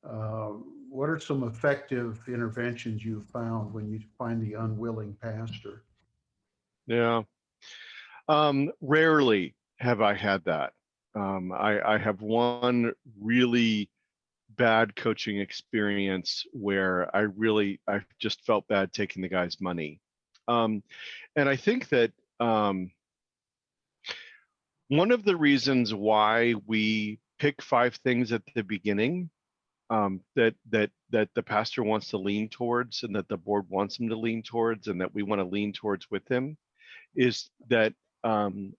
What are some effective interventions you've found when you find the unwilling pastor? Yeah. Rarely have I had that. I have one really bad coaching experience where I just felt bad taking the guy's money. And I think that one of the reasons why we pick 5 things at the beginning that the pastor wants to lean towards, and that the board wants him to lean towards, and that we want to lean towards with him, is that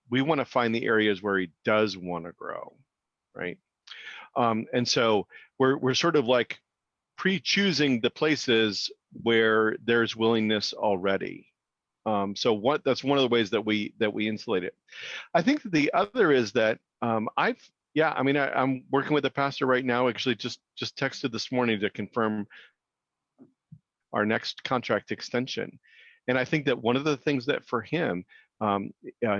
we want to find the areas where he does want to grow, right? And so we're sort of like pre-choosing the places where there's willingness already. So that's one of the ways that we insulate it. I think that the other is that I'm working with a pastor right now. Actually, just texted this morning to confirm our next contract extension, and I think that one of the things that for him,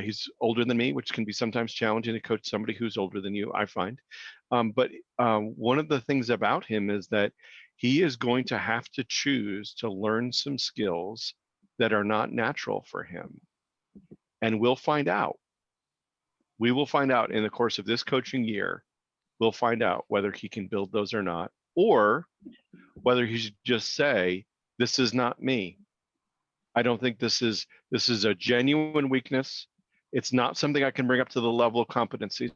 he's older than me, which can be sometimes challenging to coach somebody who's older than you, I find. But one of the things about him is that he is going to have to choose to learn some skills that are not natural for him. And we'll find out. We will find out in the course of this coaching year. We'll find out whether he can build those or not, or whether he should just say, this is not me. I don't think this is a genuine weakness. It's not something I can bring up to the level of competency.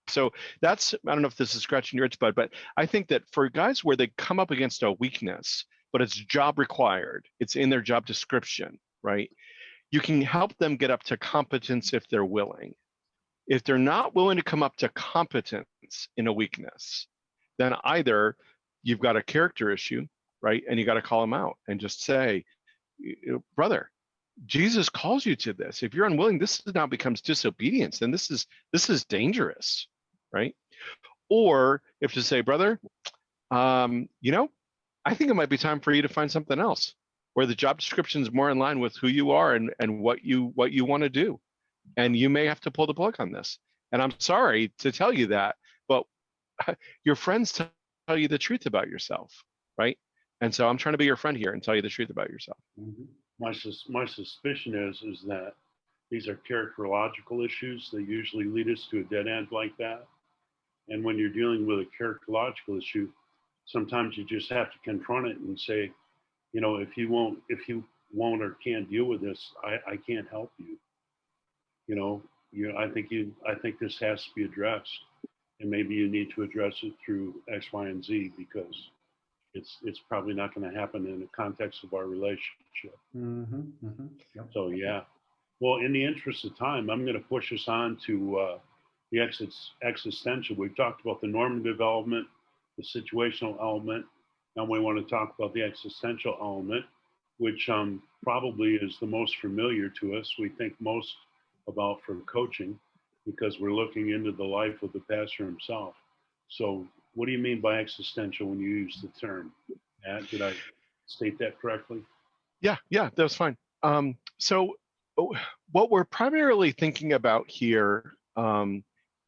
So I don't know if this is scratching your itch, but I think that for guys where they come up against a weakness, but it's job required, it's in their job description, right? You can help them get up to competence if they're willing. If they're not willing to come up to competence in a weakness, then either you've got a character issue, right? And you got to call them out and just say, brother, Jesus calls you to this. If you're unwilling, this now becomes disobedience, and this is dangerous, right? Or if to say, brother, I think it might be time for you to find something else where the job description is more in line with who you are and what you want to do, and you may have to pull the plug on this. And I'm sorry to tell you that, but your friends tell you the truth about yourself, right? And so I'm trying to be your friend here and tell you the truth about yourself. Mhm. My suspicion is that these are characterological issues that usually lead us to a dead end like that. And when you're dealing with a characterological issue, sometimes you just have to confront it and say, you know, if you won't or can't deal with this, I can't help you. You know, I think this has to be addressed, and maybe you need to address it through X, Y, and Z, because it's probably not going to happen in the context of our relationship. Yep. So yeah. Well, in the interest of time, I'm going to push us on to the existential. We've talked about the normative development, the situational element. Now we want to talk about the existential element, which probably is the most familiar to us. We think most about for coaching because we're looking into the life of the pastor himself. So what do you mean by existential when you use the term? Matt, did I state that correctly? Yeah, that's fine. So what we're primarily thinking about here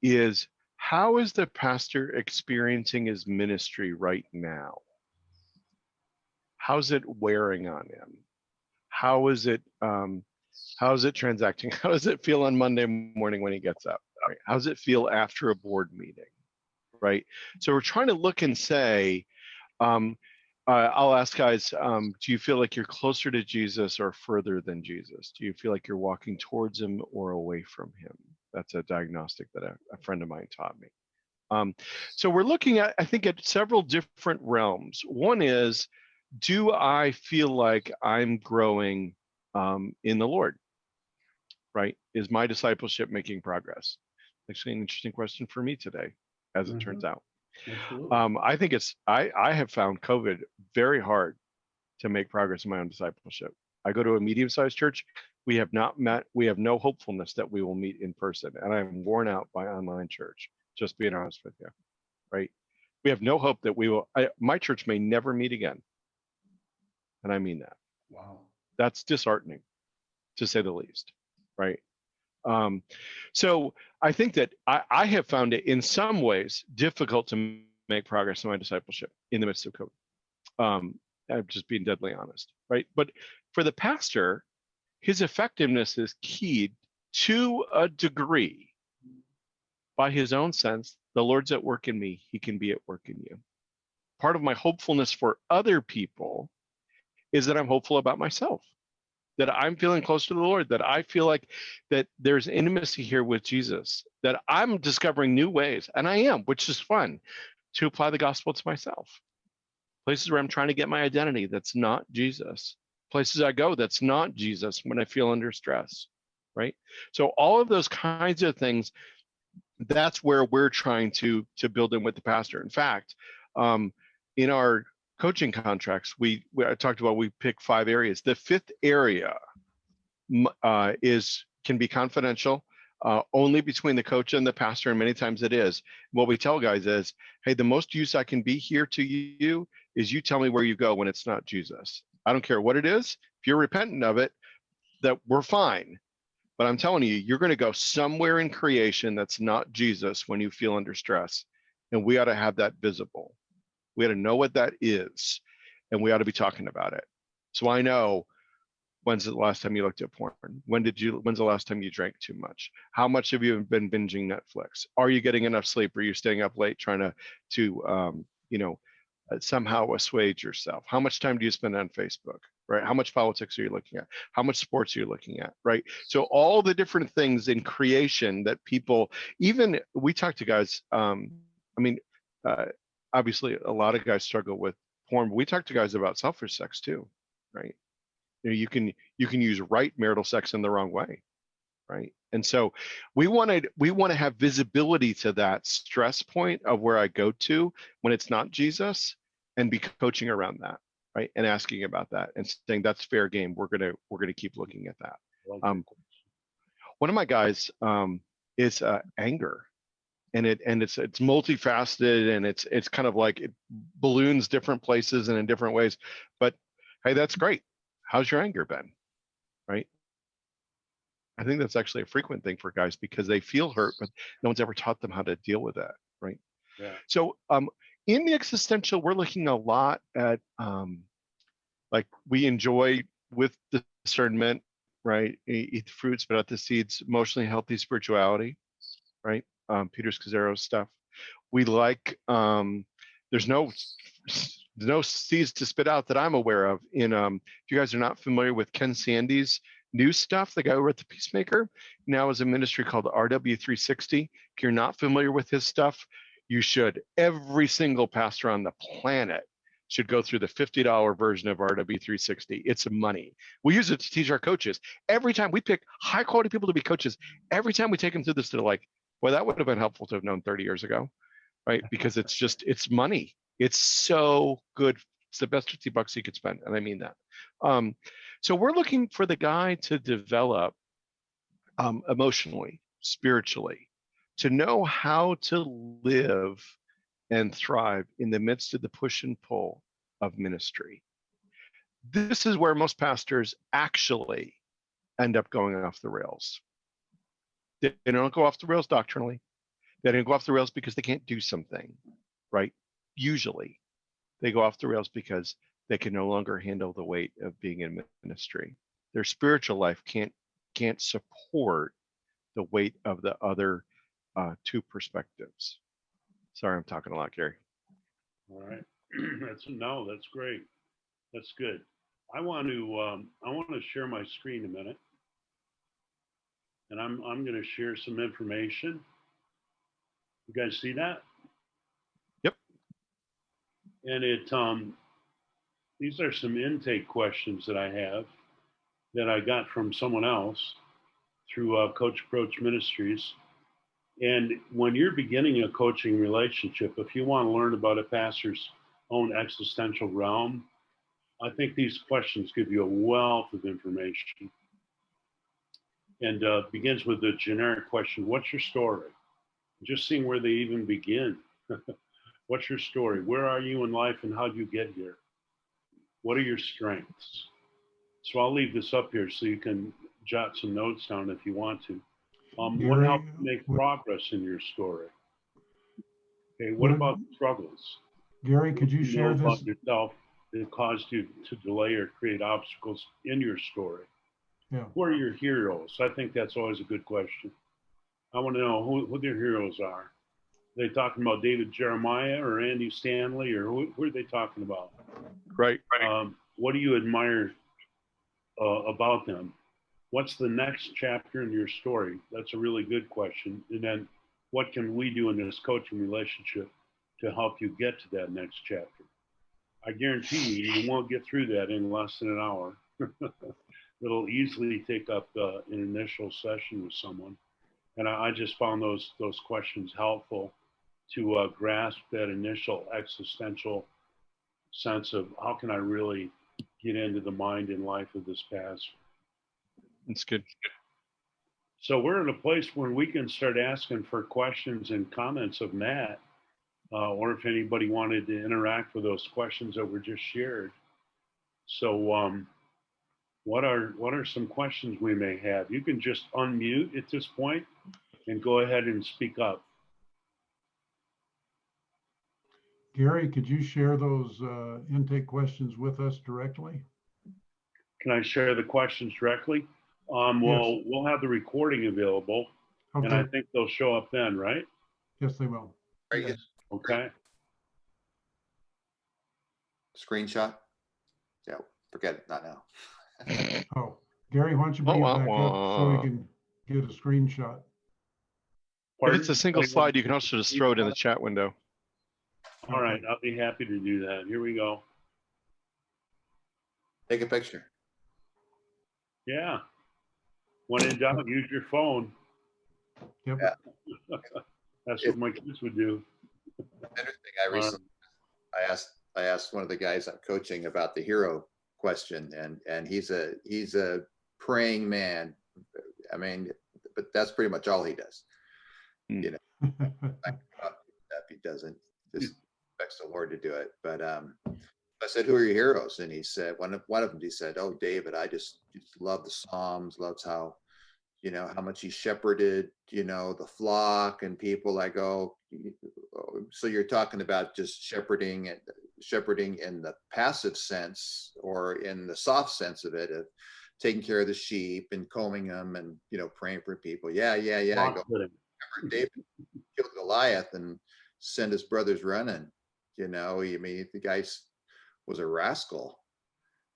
is how is the pastor experiencing his ministry right now? How's it wearing on him? How is it transacting? How does it feel on Monday morning when he gets up? Right? How does it feel after a board meeting? Right. So we're trying to look and say, I'll ask guys, do you feel like you're closer to Jesus or further than Jesus? Do you feel like you're walking towards him or away from him? That's a diagnostic that a friend of mine taught me. So we're looking at, I think, at several different realms. One is, do I feel like I'm growing in the Lord? Right? Is my discipleship making progress? Actually, an interesting question for me today, as it turns out. I think I have found COVID very hard to make progress in my own discipleship. I go to a medium-sized church. We have not met. We have no hopefulness that we will meet in person, and I'm worn out by online church. Just being honest with you, right? We have no hope that we will. My church may never meet again, and I mean that. Wow. That's disheartening, to say the least, right? So I think that I have found it in some ways difficult to make progress in my discipleship in the midst of COVID. I'm just being deadly honest, right? But for the pastor, his effectiveness is keyed to a degree by his own sense. The Lord's at work in me, he can be at work in you. Part of my hopefulness for other people is that I'm hopeful about myself, that I'm feeling close to the Lord, that I feel like that there's intimacy here with Jesus, that I'm discovering new ways, and I am, which is fun, to apply the gospel to myself. Places where I'm trying to get my identity that's not Jesus. Places I go that's not Jesus when I feel under stress, right? So all of those kinds of things, that's where we're trying to build in with the pastor. In fact, in our coaching contracts, I talked about, we pick 5 areas. The 5th area can be confidential, only between the coach and the pastor, and many times it is. What we tell guys is, hey, the most use I can be here to you is you tell me where you go when it's not Jesus. I don't care what it is. If you're repentant of it, that we're fine. But I'm telling you, you're going to go somewhere in creation that's not Jesus when you feel under stress. And we ought to have that visible. We ought to know what that is, and we ought to be talking about it. So I know, when's the last time you looked at porn? When's the last time you drank too much? How much have you been binging Netflix? Are you getting enough sleep? Are you staying up late trying to somehow assuage yourself? How much time do you spend on Facebook, right? How much politics are you looking at? How much sports are you looking at, right? So all the different things in creation that people, even we talk to guys, obviously a lot of guys struggle with porn, but we talk to guys about selfish sex too, right? You can use right marital sex in the wrong way, right? And so we want to have visibility to that stress point of where I go to when it's not Jesus, and be coaching around that, right? And asking about that and saying that's fair game. We're gonna keep looking at that. One of my guys is anger, and it's multifaceted, and it's kind of like it balloons different places and in different ways. But hey, that's great. How's your anger been, right? I think that's actually a frequent thing for guys because they feel hurt, but no one's ever taught them how to deal with that, right? Yeah. So In the existential, we're looking a lot at like we enjoy with discernment, right? Eat the fruits, but not the seeds. Emotionally healthy spirituality, right? Peter Scazzero's stuff. We like. There's no seeds to spit out that I'm aware of. In if you guys are not familiar with Ken Sande's new stuff, the guy who wrote The Peacemaker, now has a ministry called RW360. If you're not familiar with his stuff, you should. Every single pastor on the planet should go through the $50 version of RW360. It's money. We use it to teach our coaches. Every time we pick high quality people to be coaches, every time we take them through this, they're like, well, that would have been helpful to have known 30 years ago, right? Because it's money. It's so good. It's the best $50 you could spend, and I mean that. So we're looking for the guy to develop emotionally, spiritually, to know how to live and thrive in the midst of the push and pull of ministry. This is where most pastors actually end up going off the rails. They don't go off the rails doctrinally. They don't go off the rails because they can't do something, right? Usually, they go off the rails because they can no longer handle the weight of being in ministry. Their spiritual life can't support the weight of the other two perspectives. Sorry, I'm talking a lot, Gary. All right. That's great. That's good. I want to share my screen a minute, and I'm going to share some information. You guys see that? Yep. And these are some intake questions that I have that I got from someone else through Coach Approach Ministries. And when you're beginning a coaching relationship, if you want to learn about a pastor's own existential realm, I think these questions give you a wealth of information. And begins with the generic question, what's your story? Just seeing where they even begin. What's your story? Where are you in life and how did you get here? What are your strengths? So I'll leave this up here so you can jot some notes down if you want to. What helped you make progress in your story? Okay, what about struggles? Gary, could you share this? About yourself that caused you to delay or create obstacles in your story? Yeah. Who are your heroes? I think that's always a good question. I want to know who their heroes are. Are they talking about David Jeremiah or Andy Stanley, or who are they talking about? Right. What do you admire about them? What's the next chapter in your story? That's a really good question. And then what can we do in this coaching relationship to help you get to that next chapter? I guarantee you won't get through that in less than an hour. It'll easily take up an initial session with someone. And I just found those questions helpful to grasp that initial existential sense of how can I really get into the mind and life of this pastor. That's good. So we're in a place where we can start asking for questions and comments of Matt, or if anybody wanted to interact with those questions that were just shared. So what are some questions we may have? You can just unmute at this point and go ahead and speak up. Gary, could you share those intake questions with us directly? Can I share the questions directly? Well, yes. We'll have the recording available, okay. And I think they'll show up then, right? Yes, they will. Very good. Okay. Screenshot? Yeah, forget it, not now. Oh, Gary, why don't you bring it back up so we can get a screenshot? If it's a single slide, you can also just throw it in the chat window. All right, I'll be happy to do that. Here we go. Take a picture. Yeah. When in doubt, use your phone. Yep. Yeah. That's what my kids would do. Interesting. I recently I asked one of the guys I'm coaching about the hero question, and he's a praying man. I mean, but that's pretty much all he does. You know, if he doesn't, just expects the Lord to do it. But I said, "Who are your heroes?" And he said, one of them, he said, "Oh, David, I just love the Psalms, loves how, you know, how much he shepherded, you know, the flock and people." I go, so you're talking about just shepherding in the passive sense, or in the soft sense of it, of taking care of the sheep and combing them and, you know, praying for people. Yeah. Go, David killed Goliath and sent his brothers running. You know, I mean, the guy was a rascal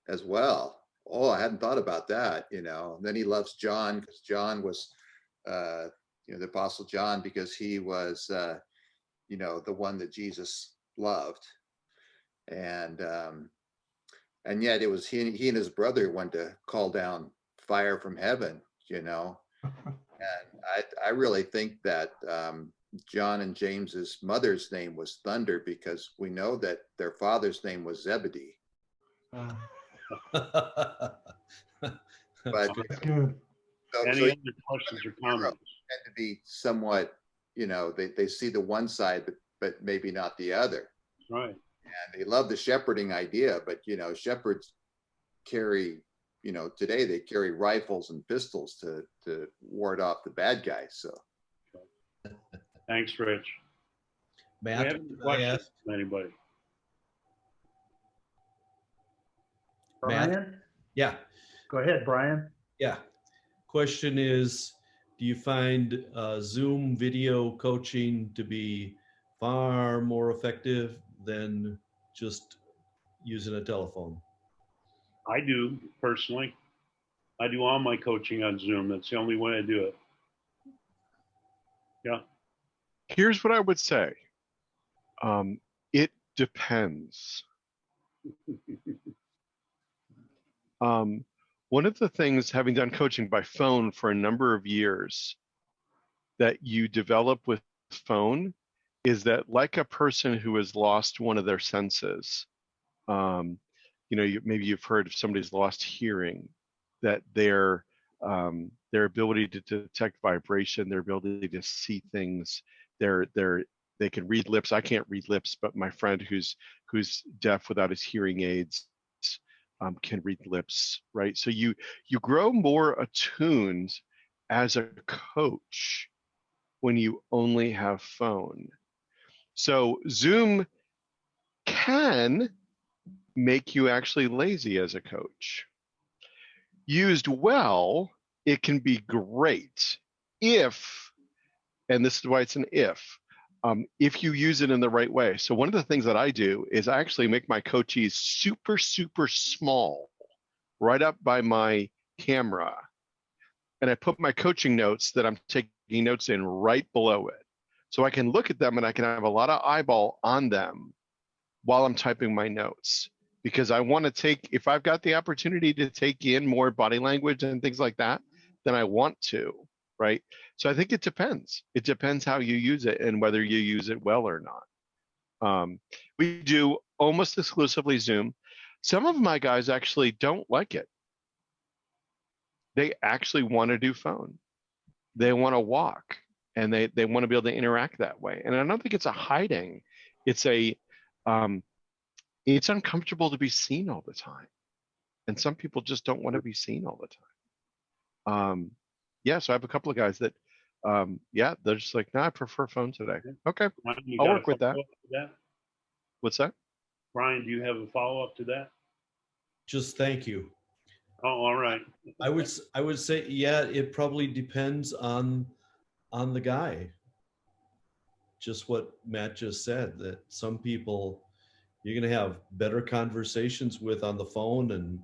as well. Oh, I hadn't thought about that. You know, and then he loves John, because John was, you know, the Apostle John, because he was, you know, the one that Jesus loved. And yet it was he and his brother went to call down fire from heaven, you know. And I really think that John and James's mother's name was Thunder, because we know that their father's name was Zebedee. But That's good. Any other questions or comments? Tend to be somewhat, you know, they see the one side, but maybe not the other. Right. And they love the shepherding idea, but, you know, shepherds carry, you know, today they carry rifles and pistols to ward off the bad guys. So Thanks, Rich. Matt, Do we have any questions from anybody? Brian? Yeah. Go ahead, Brian. Yeah. Question is, do you find Zoom video coaching to be far more effective than just using a telephone? I do, personally. I do all my coaching on Zoom. That's the only way I do it. Yeah. Here's what I would say. It depends. One of the things, having done coaching by phone for a number of years, that you develop with phone is that, like a person who has lost one of their senses, you know, maybe you've heard if somebody's lost hearing, that their ability to detect vibration, their ability to see things, they can read lips. I can't read lips, but my friend who's deaf without his hearing aids can read lips, right? So you grow more attuned as a coach when you only have phone. So Zoom can make you actually lazy as a coach. Used well, it can be great if, and this is why it's an if you use it in the right way. So one of the things that I do is I actually make my coachees super, super small, right up by my camera. And I put my coaching notes that I'm taking notes in right below it. So I can look at them and I can have a lot of eyeball on them while I'm typing my notes. Because I want to take, if I've got the opportunity to take in more body language and things like that, then I want to, right? So I think it depends. It depends how you use it and whether you use it well or not. We do almost exclusively Zoom. Some of my guys actually don't like it. They actually want to do phone. They want to walk, and they want to be able to interact that way. And I don't think it's a hiding. It's it's uncomfortable to be seen all the time. And some people just don't want to be seen all the time. Yeah, so I have a couple of guys that, they're just like, no, I prefer phone today. Okay, I'll work with that. What's that? Brian, do you have a follow-up to that? Just thank you. Oh, all right. I would say, yeah, it probably depends on the guy. Just what Matt just said, that some people you're going to have better conversations with on the phone, and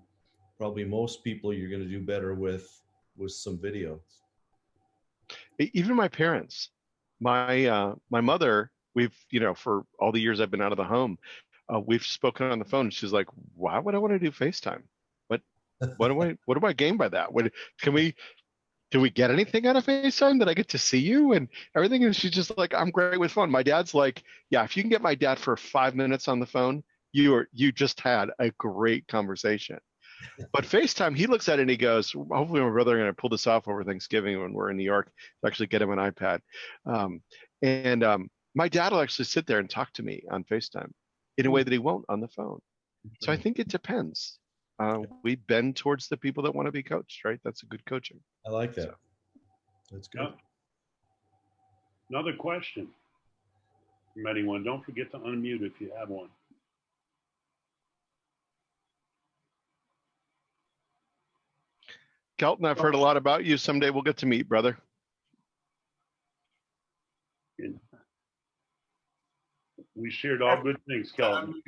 probably most people you're going to do better with some video. Even my parents, my mother, we've, for all the years I've been out of the home, we've spoken on the phone. She's like, why would I want to do FaceTime? What do I gain by that? Can we get anything out of FaceTime that I get to see you and everything? And she's just like, I'm great with phone. My dad's like, yeah, if you can get my dad for 5 minutes on the phone, you just had a great conversation. But FaceTime, he looks at it and he goes, hopefully my brother and I pull this off over Thanksgiving when we're in New York to actually get him an iPad. My dad will actually sit there and talk to me on FaceTime in a way that he won't on the phone. So I think it depends. We bend towards the people that want to be coached, right? That's a good coaching. I like that. So. That's good. Yeah. Another question. from anyone. Don't forget to unmute if you have one. Kelton, I've heard a lot about you. Someday we'll get to meet, brother. And we shared all good things, Kelvin.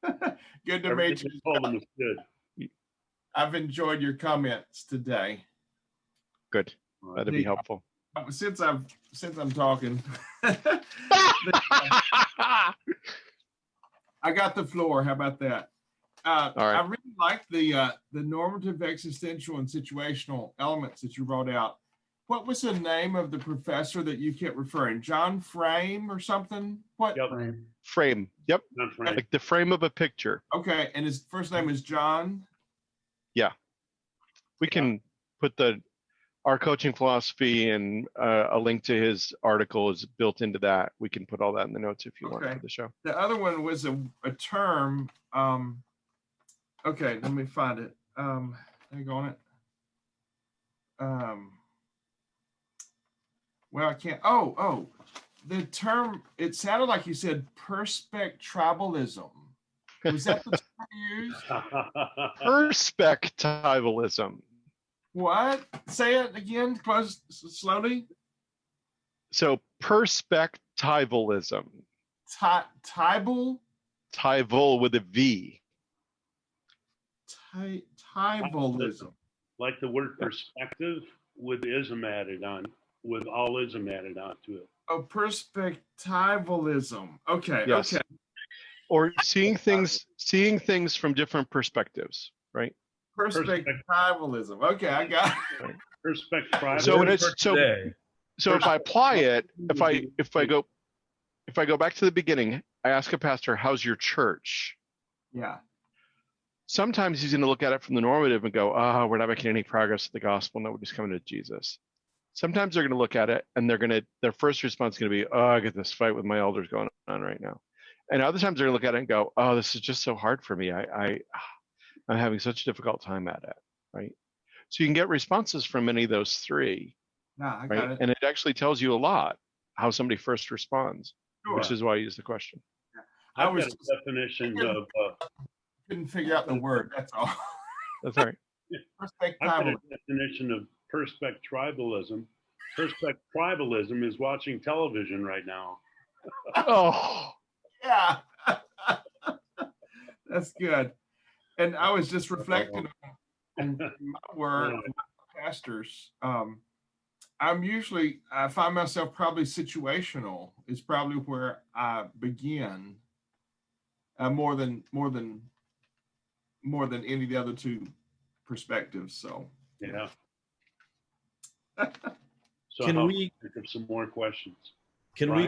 Good to meet Everything you. you told them was good. I've enjoyed your comments today. Good. That'd be helpful. Since I'm talking, I got the floor. How about that? All right. I really like the normative, existential, and situational elements that you brought out. What was the name of the professor that you kept referring? John Frame or something? What? Yep. Frame. Yep. Not Frank. Like the frame of a picture. Okay, and his first name is John? Yeah. We can put our coaching philosophy and a link to his article is built into that. We can put all that in the notes if you want for the show. The other one was a term. Okay, let me find it. Hang on it. Well, I can't. Oh, the term. It sounded like you said perspectivalism. Was that the term you used? Perspectivalism. What? Say it again, close slowly. So perspectivalism. Tybal? Tyval with a V. Tybalism. Like the word perspective with ism added on, with all ism added onto it. Oh, perspectivalism. Okay. Yes. Okay. Or seeing things from different perspectives, right? Perspectivalism. Okay, I got it. Perspective. So if I apply it, if I go back to the beginning, I ask a pastor, "How's your church?" Yeah. Sometimes he's going to look at it from the normative and go, "Oh, we're not making any progress with the gospel. Nobody's coming to Jesus." Sometimes they're going to look at it and their first response is going to be, "Oh, I get this fight with my elders going on right now." And other times they're going to look at it and go, "Oh, this is just so hard for me. I'm having such a difficult time at it," right? So you can get responses from any of those three, I got right? it. And it actually tells you a lot how somebody first responds, which is why I use the question. I I've was got a definition of. couldn't figure out the word. That's all. That's all right. I've got a definition of perspectivalism. Perspectivalism is watching television right now. Oh. Yeah. That's good. And I was just reflecting on my work with pastors. I find myself probably situational is probably where I begin more than any of the other two perspectives. So yeah. So Can we think of some more questions? Can we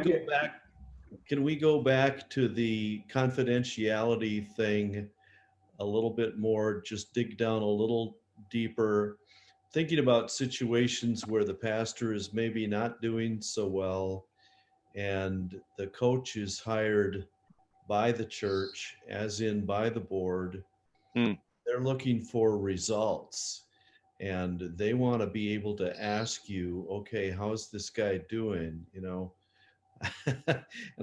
go back to the confidentiality thing a little bit more, just dig down a little deeper, thinking about situations where the pastor is maybe not doing so well and the coach is hired by the church, as in by the board. They're looking for results and they want to be able to ask you, okay, how's this guy doing? And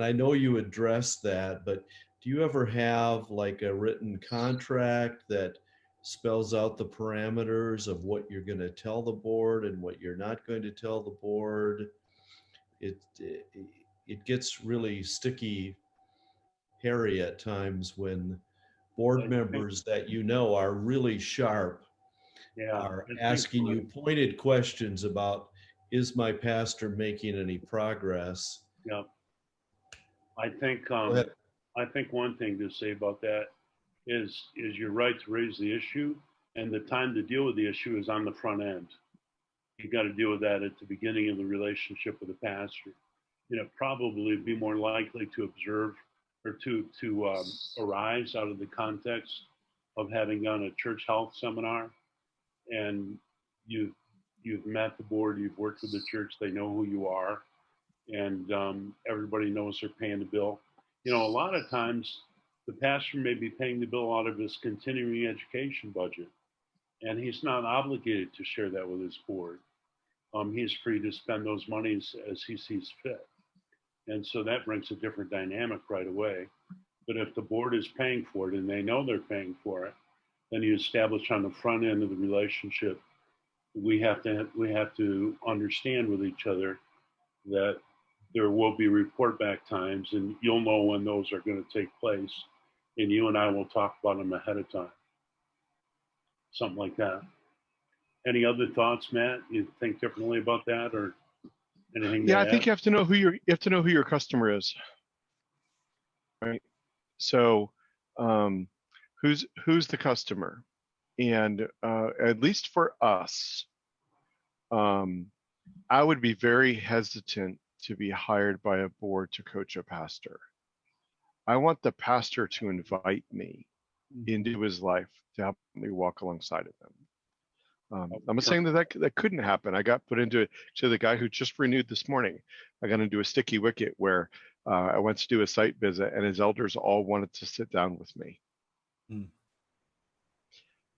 I know you addressed that, but do you ever have like a written contract that spells out the parameters of what you're going to tell the board and what you're not going to tell the board? It gets really sticky, hairy at times when board members that are really sharp are asking you pointed questions about, is my pastor making any progress? Yeah. I think one thing to say about that is you're right to raise the issue, and the time to deal with the issue is on the front end. You got to deal with that at the beginning of the relationship with the pastor. Probably be more likely to observe or to arise out of the context of having done a church health seminar, and you've met the board, you've worked with the church, they know who you are, and everybody knows they're paying the bill. A lot of times the pastor may be paying the bill out of his continuing education budget, and he's not obligated to share that with his board. He's free to spend those monies as he sees fit. And so that brings a different dynamic right away. But if the board is paying for it and they know they're paying for it, then you establish on the front end of the relationship, we have to understand with each other that there will be report back times, and you'll know when those are going to take place, and you and I will talk about them ahead of time. Something like that. Any other thoughts, Matt? You think differently about that, or anything? Yeah, I think you have to know who your customer is, right? So, who's the customer? And at least for us, I would be very hesitant to be hired by a board to coach a pastor. I want the pastor to invite me into his life to help me walk alongside of him. I'm not saying that couldn't happen. I got put into it. So the guy who just renewed this morning, I got into a sticky wicket where I went to do a site visit, and his elders all wanted to sit down with me.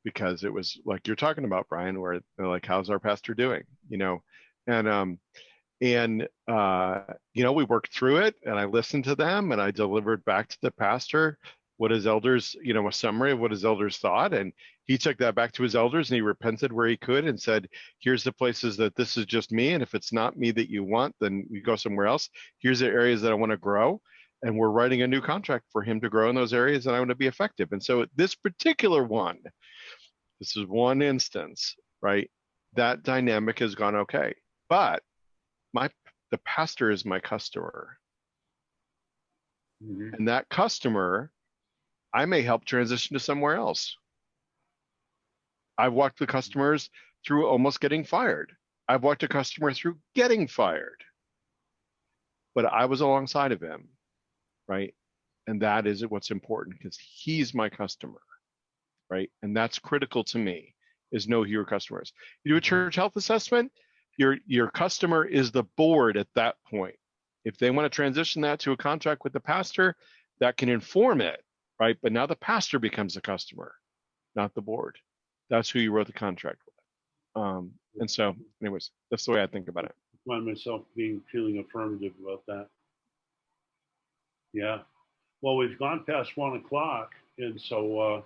Because it was like you're talking about, Brian, where they're like, how's our pastor doing? You know, and we worked through it, and I listened to them, and I delivered back to the pastor what his elders, a summary of what his elders thought. And he took that back to his elders, and he repented where he could and said, here's the places that this is just me. And if it's not me that you want, then we go somewhere else. Here's the areas that I want to grow. And we're writing a new contract for him to grow in those areas, and I want to be effective. And so this particular one, this is one instance, right? That dynamic has gone okay. But the pastor is my customer. Mm-hmm. And that customer, I may help transition to somewhere else. I've walked the customers through almost getting fired. I've walked a customer through getting fired. But I was alongside of him, right? And that is what's important, because he's my customer, right? And that's critical to me, is know who your customer is. You do a church health assessment, your customer is the board at that point. If they want to transition that to a contract with the pastor, that can inform it, right? But now the pastor becomes the customer, not the board. That's who you wrote the contract with. And so, anyways, that's the way I think about it. I find myself feeling affirmative about that. Yeah. Well, we've gone past 1 o'clock, and so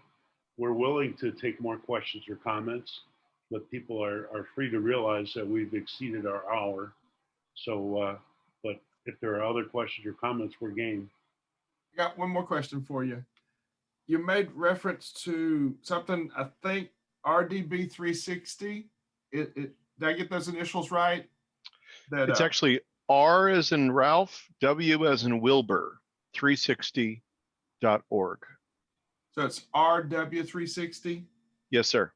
we're willing to take more questions or comments, but people are free to realize that we've exceeded our hour. So, but if there are other questions or comments, we're game. I got one more question for you. You made reference to something, I think RDB 360. Did I get those initials right? It's actually R as in Ralph, W as in Wilbur, 360.org. So it's RW360? Yes, sir.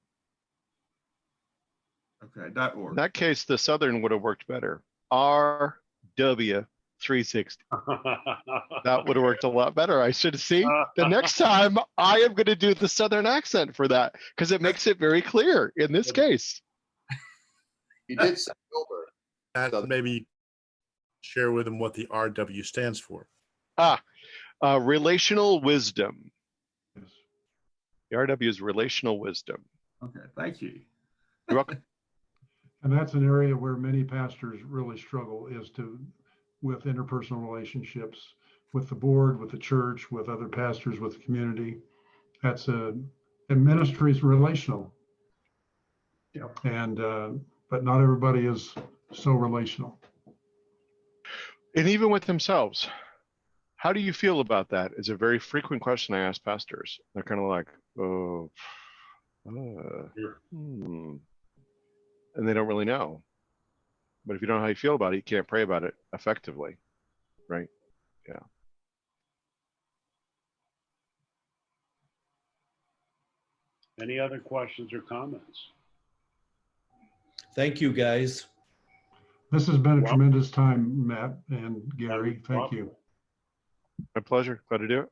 Okay, .org. In that case, the Southern would have worked better. RW360. That would have worked a lot better. I should see. The next time I am going to do the Southern accent for that, because it makes it very clear in this case. You did say Wilbur. Maybe share with them what the RW stands for. Relational wisdom. The RW is relational wisdom. Okay, thank you. You're welcome. And that's an area where many pastors really struggle, with interpersonal relationships with the board, with the church, with other pastors, with the community. And ministry is relational. Yeah. And but not everybody is so relational. And even with themselves, how do you feel about that? It's a very frequent question I ask pastors. They're kind of like, and they don't really know. But if you don't know how you feel about it, you can't pray about it effectively, right? Yeah. Any other questions or comments? Thank you, guys. This has been a tremendous time, Matt and Gary. Thank you. My pleasure. Glad to do it.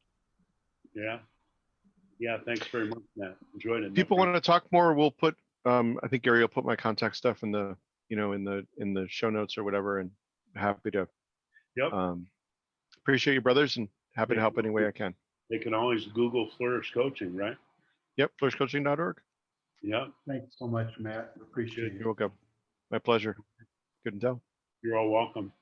Yeah. Yeah, thanks very much, Matt. Enjoyed it. People want to talk more, we'll put I think Gary will put my contact stuff in the in the show notes or whatever, and happy to appreciate you, brothers, and happy to help any way I can. They can always Google Flourish Coaching, right? Yep, flourishcoaching.org. Yeah. Thanks so much, Matt. Appreciate it. You're welcome. My pleasure. Good to tell. You're all welcome.